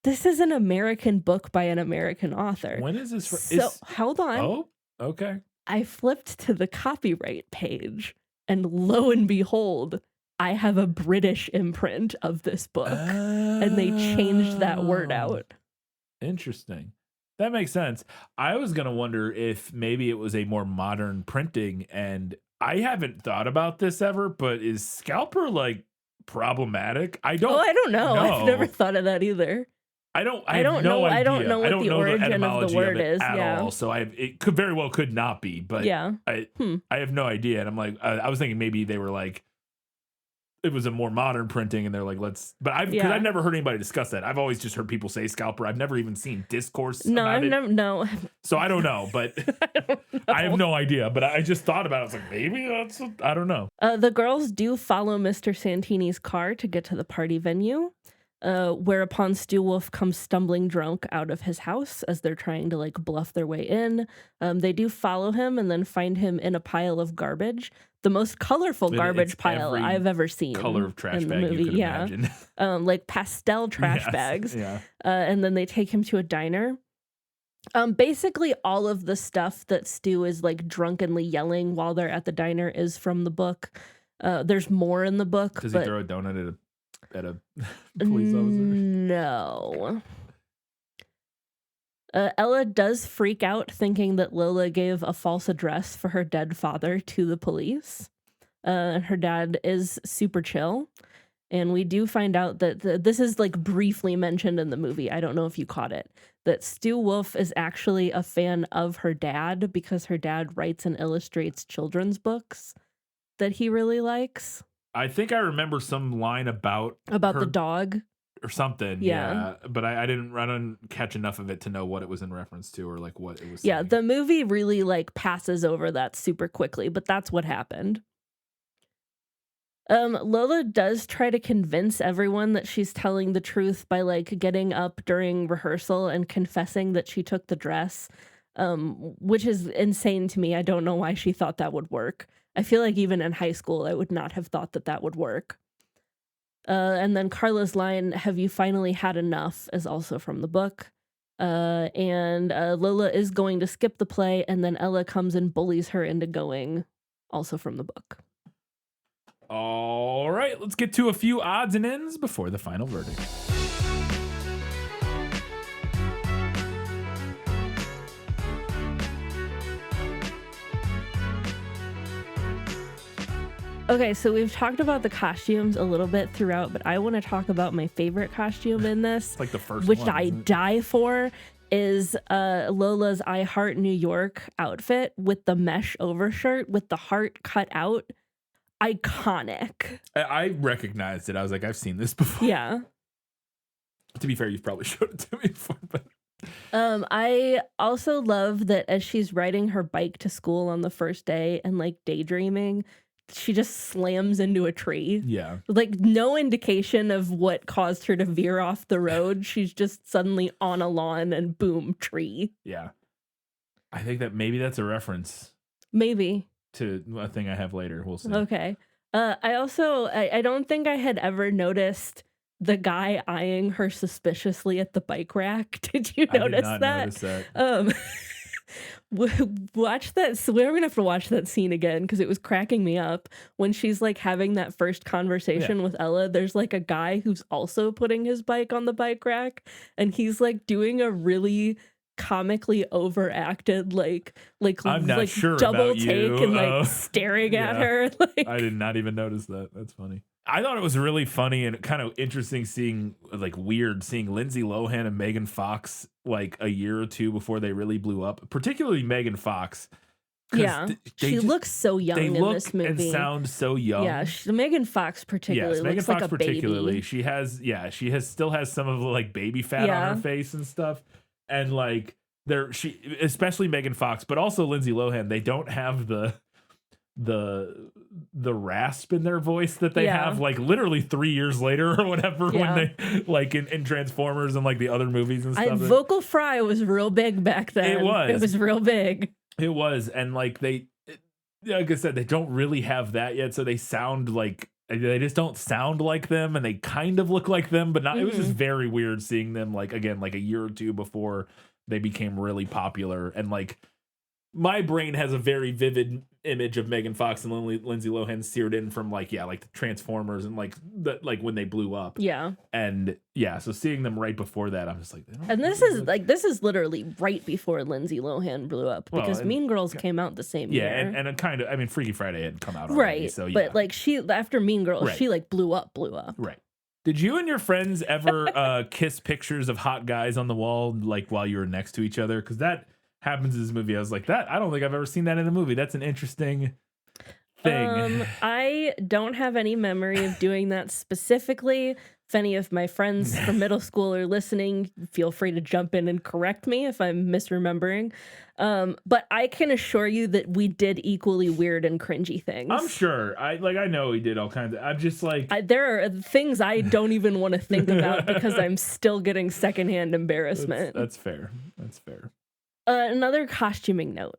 This is an American book by an American author. When is this? Hold on. Oh, okay. I flipped to the copyright page and lo and behold, I have a British imprint of this book, and they changed that word out. Interesting. That makes sense. I was going to wonder if maybe it was a more modern printing, and I haven't thought about this ever, but is scalper like problematic? I don't know. I've never thought of that either. I don't know. I don't know what the origin of the word is. At all. So it could very well could not be, but yeah. I have no idea. And I'm like, I was thinking maybe they were like, it was a more modern printing, and they're like, let's. But I've never heard anybody discuss that. I've always just heard people say scalper. I've never even seen discourse. About it. No. So I don't know, but I have no idea. But I just thought about it. I was like, maybe that's. I don't know. The girls do follow Mr. Santini's car to get to the party venue. Whereupon Stu Wolf comes stumbling drunk out of his house as they're trying to like bluff their way in. They do follow him and then find him in a pile of garbage. The most colorful garbage pile I've ever seen. Color of trash in the bag movie. you could imagine. Like pastel trash bags. Yeah. And then they take him to a diner. Basically all of the stuff that Stu is like drunkenly yelling while they're at the diner is from the book. There's more in the book. Does he throw a donut at a police officer? No. Ella does freak out thinking that Lola gave a false address for her dead father to the police. Her dad is super chill. And we do find out that this is like briefly mentioned in the movie. I don't know if you caught it. That Stu Wolf is actually a fan of her dad because her dad writes and illustrates children's books that he really likes. I think I remember some line about the dog or something. Yeah. But I didn't catch enough of it to know what it was in reference to or like what it was. Yeah, saying. the movie really like passes over that super quickly, but that's what happened. Lola does try to convince everyone that she's telling the truth by like getting up during rehearsal and confessing that she took the dress, which is insane to me. I don't know why she thought that would work. I feel like even in high school, I would not have thought that would work. And then Carla's line, "Have you finally had enough?" is also from the book. And Lola is going to skip the play, and then Ella comes and bullies her into going, also from the book. All right, let's get to a few odds and ends before the final verdict. Okay, so we've talked about the costumes a little bit throughout, but I want to talk about my favorite costume in this. It's like the first which one, I isn't it? die for, is Lola's I Heart New York outfit with the mesh overshirt with the heart cut out. Iconic. I recognized it. I was like, I've seen this before. Yeah. To be fair, you've probably showed it to me before, but I also love that as she's riding her bike to school on the first day and like daydreaming, she just slams into a tree. yeah. Like no indication of what caused her to veer off the road. She's just suddenly on a lawn and boom, tree. Yeah. I think that maybe that's a reference. Maybe. to a thing I have later. We'll see. Okay. I don't think I had ever noticed the guy eyeing her suspiciously at the bike rack. Did you notice I did not that? notice that. Watch that. So we're gonna have to watch that scene again because it was cracking me up when she's like having that first conversation with Ella. There's like a guy who's also putting his bike on the bike rack, and he's like doing a really comically overacted I'm not like sure double about take you. and like staring at her. Like I did not even notice that. That's funny. I thought it was really funny and kind of interesting seeing Lindsay Lohan and Megan Fox like a year or two before they really blew up, particularly Megan Fox. Yeah, she looks so young in this movie and sound so young. Yeah, Megan Fox particularly Megan looks Fox like a particularly. baby. She still has some of the like baby fat on her face and stuff. And like especially Megan Fox, but also Lindsay Lohan, they don't have the rasp in their voice that they have like literally 3 years later or whatever when they like in Transformers and like the other movies and stuff. Vocal fry was real big back then. It was real big. It was, and like like I said, they don't really have that yet, so they just don't sound like them, and they kind of look like them, but not. It was just very weird seeing them like again like a year or two before they became really popular, and like my brain has a very vivid image of Megan Fox and Lindsay Lohan seared in from like the Transformers and like when they blew up. Yeah. And so seeing them right before that, I'm just like, this is literally right before Lindsay Lohan blew up because Mean Girls came out the same year. And it kind of, Freaky Friday had come out already. Right. So but like after Mean Girls, she like blew up. Right. Did you and your friends ever kiss pictures of hot guys on the wall like while you were next to each other? Because that happens in this movie. I was like, I don't think I've ever seen that in a movie. That's an interesting thing. I don't have any memory of doing that specifically. If any of my friends from middle school are listening, feel free to jump in and correct me if I'm misremembering. But I can assure you that we did equally weird and cringy things. I'm sure. I know we did all kinds of. I'm just like there are things I don't even want to think about because I'm still getting secondhand embarrassment. That's fair. That's fair. Another costuming note.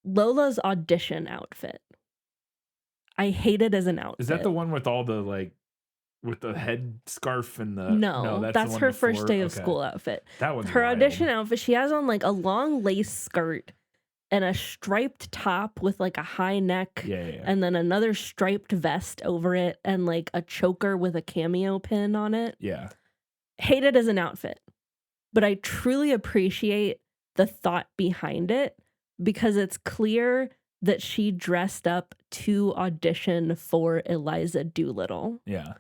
Lola's audition outfit. I hate it as an outfit. Is that the one with all the like with the head scarf and the No, that's her first day of school outfit. That one's her wild. audition outfit. She has on like a long lace skirt and a striped top with like a high neck and then another striped vest over it and like a choker with a cameo pin on it. Yeah. Hate it as an outfit. But I truly appreciate the thought behind it because it's clear that she dressed up to audition for Eliza Doolittle. Yeah.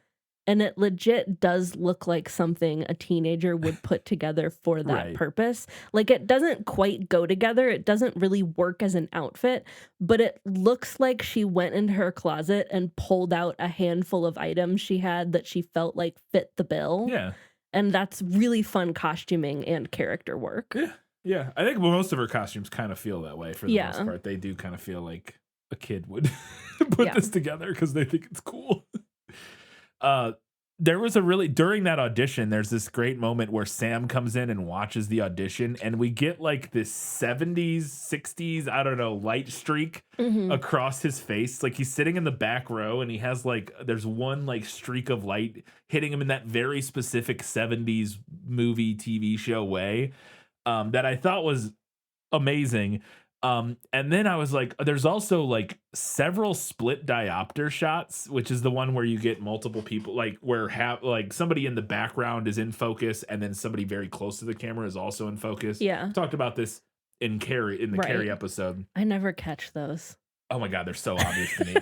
And it legit does look like something a teenager would put together for that purpose. Like it doesn't quite go together. It doesn't really work as an outfit, but it looks like she went into her closet and pulled out a handful of items she had that she felt like fit the bill. Yeah. And that's really fun costuming and character work. Yeah. Yeah. I think most of her costumes kind of feel that way for the most part. They do kind of feel like a kid would put this together because they think it's cool. There was during that audition, there's this great moment where Sam comes in and watches the audition, and we get like this 70s, 60s, I don't know, light streak across his face. Like he's sitting in the back row and he has there's one like streak of light hitting him in that very specific 70s movie TV show way that I thought was amazing. And then I was like, there's also like several split diopter shots, which is the one where you get multiple people, like where somebody in the background is in focus and then somebody very close to the camera is also in focus. Yeah. We talked about this in the Carrie episode. I never catch those. Oh my God, they're so obvious to me.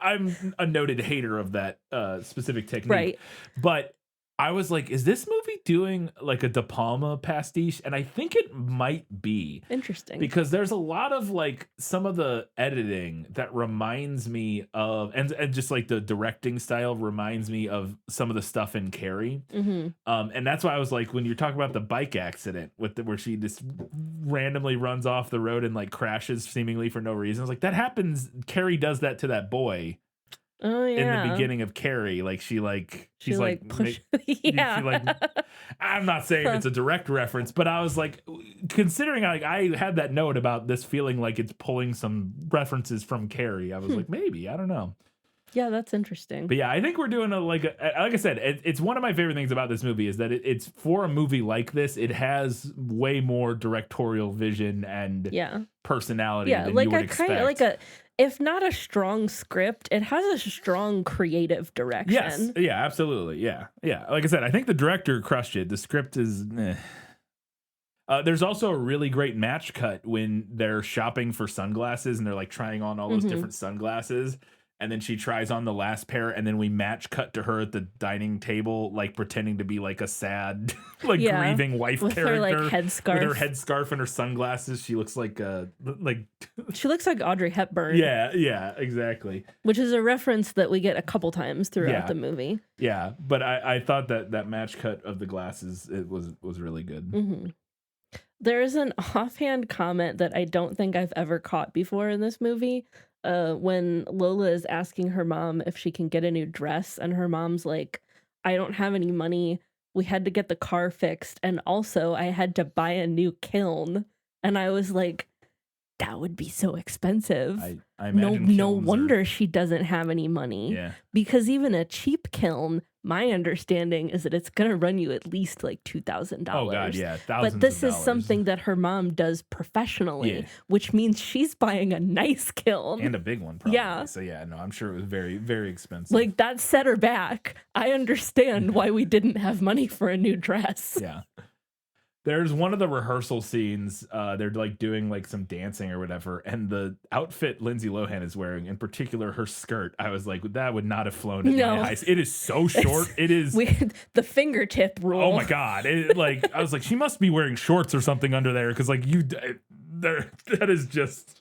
I'm a noted hater of that specific technique. Right. But I was like, is this movie doing like a De Palma pastiche? And I think it might be. Interesting. Because there's a lot of like some of the editing that reminds me of, and just like the directing style reminds me of some of the stuff in Carrie. Mm-hmm. And that's why I was like, when you're talking about the bike accident where she just randomly runs off the road and like crashes seemingly for no reason, I was like, that happens. Carrie does that to that boy Oh in yeah. the beginning of Carrie. Like she's like push. yeah. I'm not saying it's a direct reference, but I was like, considering I had that note about this feeling like it's pulling some references from Carrie. I was like, maybe, I don't know. Yeah, that's interesting. But yeah, I think we're doing like I said, it's one of my favorite things about this movie is that it's for a movie like this, it has way more directorial vision and personality than like you would a expect. kind of like a, if not a strong script, it has a strong creative direction. Yes, yeah, absolutely, yeah. Like I said, I think the director crushed it. The script is. There's also a really great match cut when they're shopping for sunglasses and they're like trying on all those different sunglasses. And then she tries on the last pair, and then we match cut to her at the dining table, like pretending to be like a sad, grieving wife with character. Her, like, headscarf. With her headscarf and her sunglasses. She looks like she looks like Audrey Hepburn. Yeah, exactly. Which is a reference that we get a couple times throughout the movie. Yeah, but I thought that match cut of the glasses, it was really good. Mm-hmm. There is an offhand comment that I don't think I've ever caught before in this movie. When Lola is asking her mom if she can get a new dress, and her mom's like, I don't have any money. We had to get the car fixed. And also I had to buy a new kiln. And I was like, that would be so expensive. I imagine no wonder she doesn't have any money. Yeah. Because even a cheap kiln, my understanding is that it's going to run you at least like $2,000. Oh God, yeah, thousands. But this of is dollars. something that her mom does professionally, Yeah. which means she's buying a nice kiln. And a big one, probably. Yeah. So yeah, no, I'm sure it was very, very expensive. Like, that set her back. I understand why we didn't have money for a new dress. Yeah. There's one of the rehearsal scenes, they're like doing like some dancing or whatever, and the outfit Lindsay Lohan is wearing, in particular her skirt, I was like, that would not have flown at my eyes. It is so short. It is the fingertip rule. Oh my God. I was like, she must be wearing shorts or something under there, because like that is just,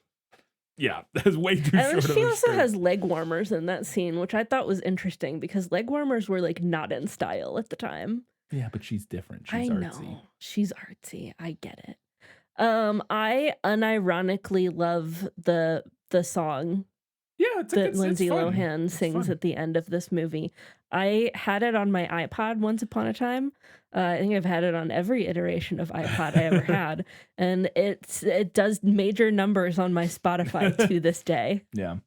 yeah, that is way too short. She also has leg warmers in that scene, which I thought was interesting because leg warmers were like not in style at the time. Yeah, but she's different. I She's know. artsy. She's artsy. I get it. I unironically love the song Yeah, that Lindsay fun. Lohan It's sings fun. at the end of this movie. I had it on my iPod once upon a time. I think I've had it on every iteration of iPod I ever had, and it does major numbers on my Spotify to this day. Yeah.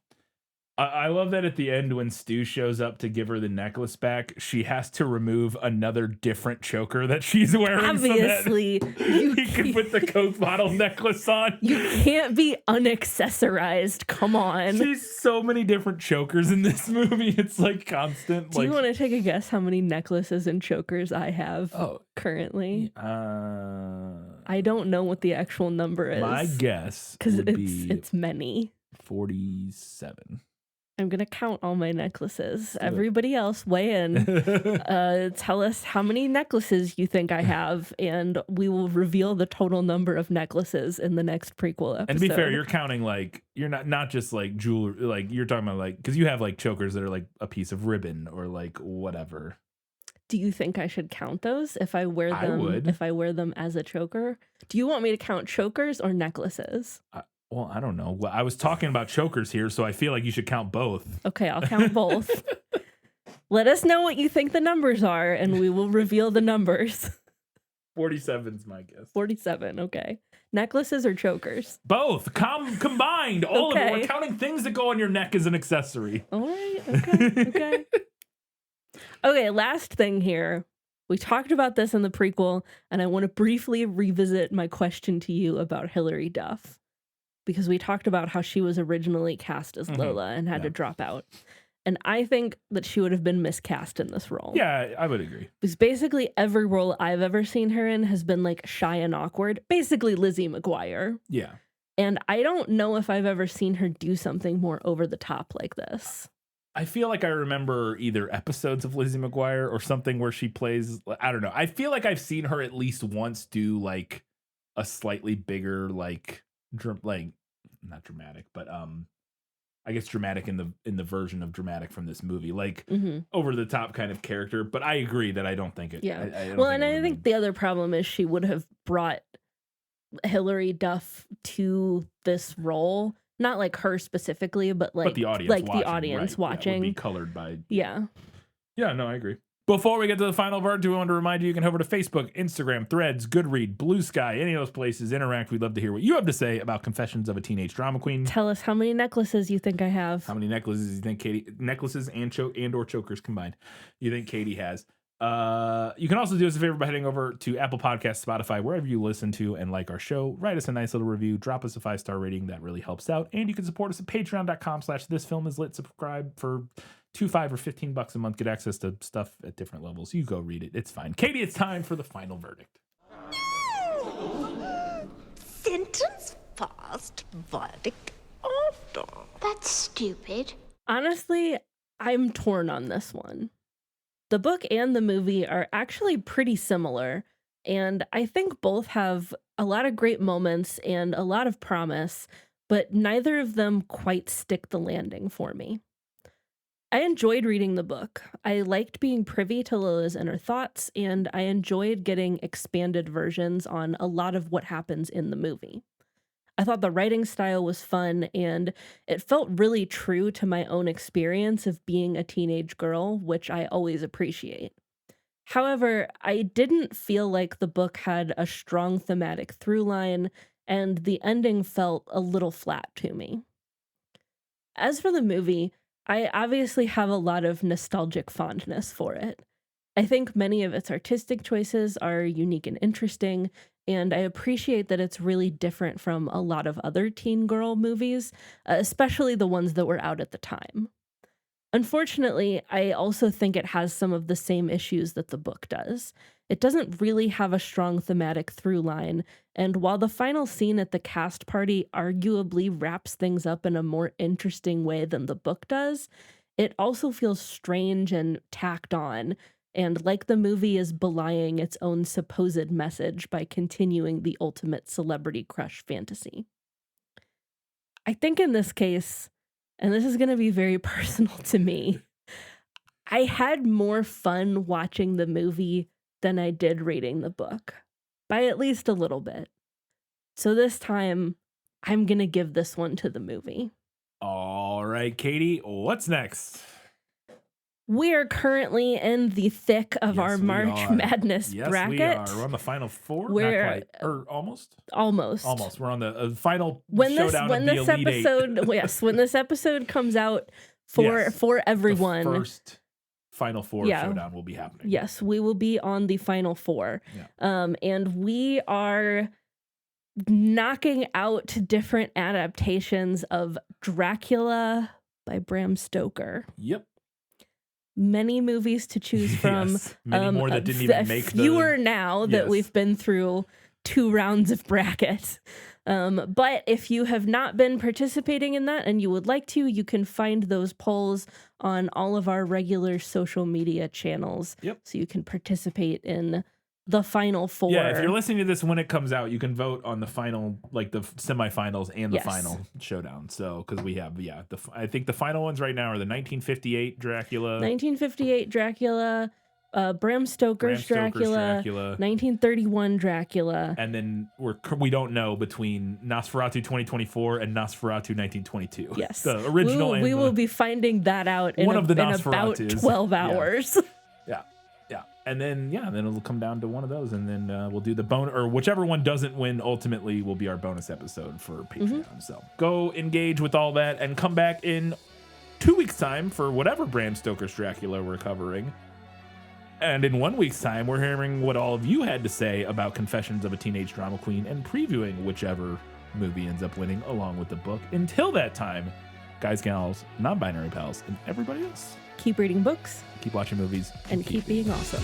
I love that at the end when Stu shows up to give her the necklace back, she has to remove another different choker that she's wearing. Obviously, so that he can put the Coke bottle necklace on. You can't be unaccessorized. Come on. She's so many different chokers in this movie. It's like constant. Do you want to take a guess how many necklaces and chokers I have currently? I don't know what the actual number is. My guess because would be it's many. 47. I'm going to count all my necklaces. Everybody else weigh in. Tell us how many necklaces you think I have, and we will reveal the total number of necklaces in the next prequel episode. And to be fair, you're counting like, you're not just like jewelry, like you're talking about like, because you have like chokers that are like a piece of ribbon or like whatever. Do you think I should count those if I wear them? I would. If I wear them as a choker? Do you want me to count chokers or necklaces? Well, I don't know. Well, I was talking about chokers here, so I feel like you should count both. Okay, I'll count both. Let us know what you think the numbers are, and we will reveal the numbers. 47's my guess. 47, okay. Necklaces or chokers? Both. Combined. All of it. We're counting things that go on your neck as an accessory. All right, okay. Okay, last thing here. We talked about this in the prequel, and I want to briefly revisit my question to you about Hilary Duff. Because we talked about how she was originally cast as Lola and had to drop out. And I think that she would have been miscast in this role. Yeah, I would agree. Because basically every role I've ever seen her in has been like shy and awkward. Basically Lizzie McGuire. Yeah. And I don't know if I've ever seen her do something more over the top like this. I feel like I remember either episodes of Lizzie McGuire or something where she plays, I don't know. I feel like I've seen her at least once do like a slightly bigger, like not dramatic, but I guess dramatic in the version of dramatic from this movie, like over the top kind of character. But I agree that I don't think it. Yeah. I think the other problem is she would have brought Hilary Duff to this role Not like her specifically, but like the audience like watching, the audience right, yeah, watching. would be colored by. Yeah. Yeah, no, I agree. Before we get to the final verdict, we want to remind you, you can head over to Facebook, Instagram, Threads, Goodread, Blue Sky, any of those places. Interact. We'd love to hear what you have to say about Confessions of a Teenage Drama Queen. Tell us how many necklaces you think I have. How many necklaces you think Katie, necklaces and or chokers combined, you think Katie has. You can also do us a favor by heading over to Apple Podcasts, Spotify, wherever you listen to and like our show. Write us a nice little review. Drop us a 5-star rating. That really helps out. And you can support us at patreon.com/thisfilmislit. Subscribe for $2, $5, or $15 a month. Get access to stuff at different levels. You go read it. It's fine. Katie, it's time for the final verdict. Sentence fast, verdict after. That's stupid. Honestly, I'm torn on this one. The book and the movie are actually pretty similar, and I think both have a lot of great moments and a lot of promise, but neither of them quite stick the landing for me. I enjoyed reading the book. I liked being privy to Lila's inner thoughts, and I enjoyed getting expanded versions on a lot of what happens in the movie. I thought the writing style was fun, and it felt really true to my own experience of being a teenage girl, which I always appreciate. However, I didn't feel like the book had a strong thematic through line, and the ending felt a little flat to me. As for the movie, I obviously have a lot of nostalgic fondness for it. I think many of its artistic choices are unique and interesting, and I appreciate that it's really different from a lot of other teen girl movies, especially the ones that were out at the time. Unfortunately, I also think it has some of the same issues that the book does. It doesn't really have a strong thematic through line, and while the final scene at the cast party arguably wraps things up in a more interesting way than the book does, it also feels strange and tacked on, and like the movie is belying its own supposed message by continuing the ultimate celebrity crush fantasy. I think in this case, and this is going to be very personal to me, I had more fun watching the movie than I did reading the book, by at least a little bit. So this time, I'm going to give this one to the movie. All right, Katie, what's next? We are currently in the thick of our March Madness bracket. Yes, we are. We're on the final four. We're, not quite, or almost. Almost. We're on the final when showdown of the Elite Eight. Yes, when this episode comes out for everyone, the first Final Four showdown will be happening. Yes, we will be on the Final Four, and we are knocking out different adaptations of Dracula by Bram Stoker. Yep. Many movies to choose from. Yes, many more that didn't even make fewer now that we've been through 2 rounds of bracket. But if you have not been participating in that and you would like to, you can find those polls on all of our regular social media channels. Yep. So you can participate in the Final Four. Yeah, if you're listening to this when it comes out, you can vote on the final, like the semifinals and the final showdown. So, because we have, I think the final ones right now are the 1958 Dracula. 1958 Dracula, Bram Stoker's Dracula, 1931 Dracula. And then we don't know between Nosferatu 2024 and Nosferatu 1922. Yes. The original. We will be finding that out in about 12 hours. Yeah. And then it'll come down to one of those, and then we'll do the bonus, or whichever one doesn't win ultimately will be our bonus episode for Patreon. Mm-hmm. So go engage with all that and come back in 2 weeks' time for whatever Bram Stoker's Dracula we're covering. And in 1 week's time, we're hearing what all of you had to say about Confessions of a Teenage Drama Queen and previewing whichever movie ends up winning along with the book. Until that time, guys, gals, non-binary pals, and everybody else, keep reading books, keep watching movies, and keep being awesome.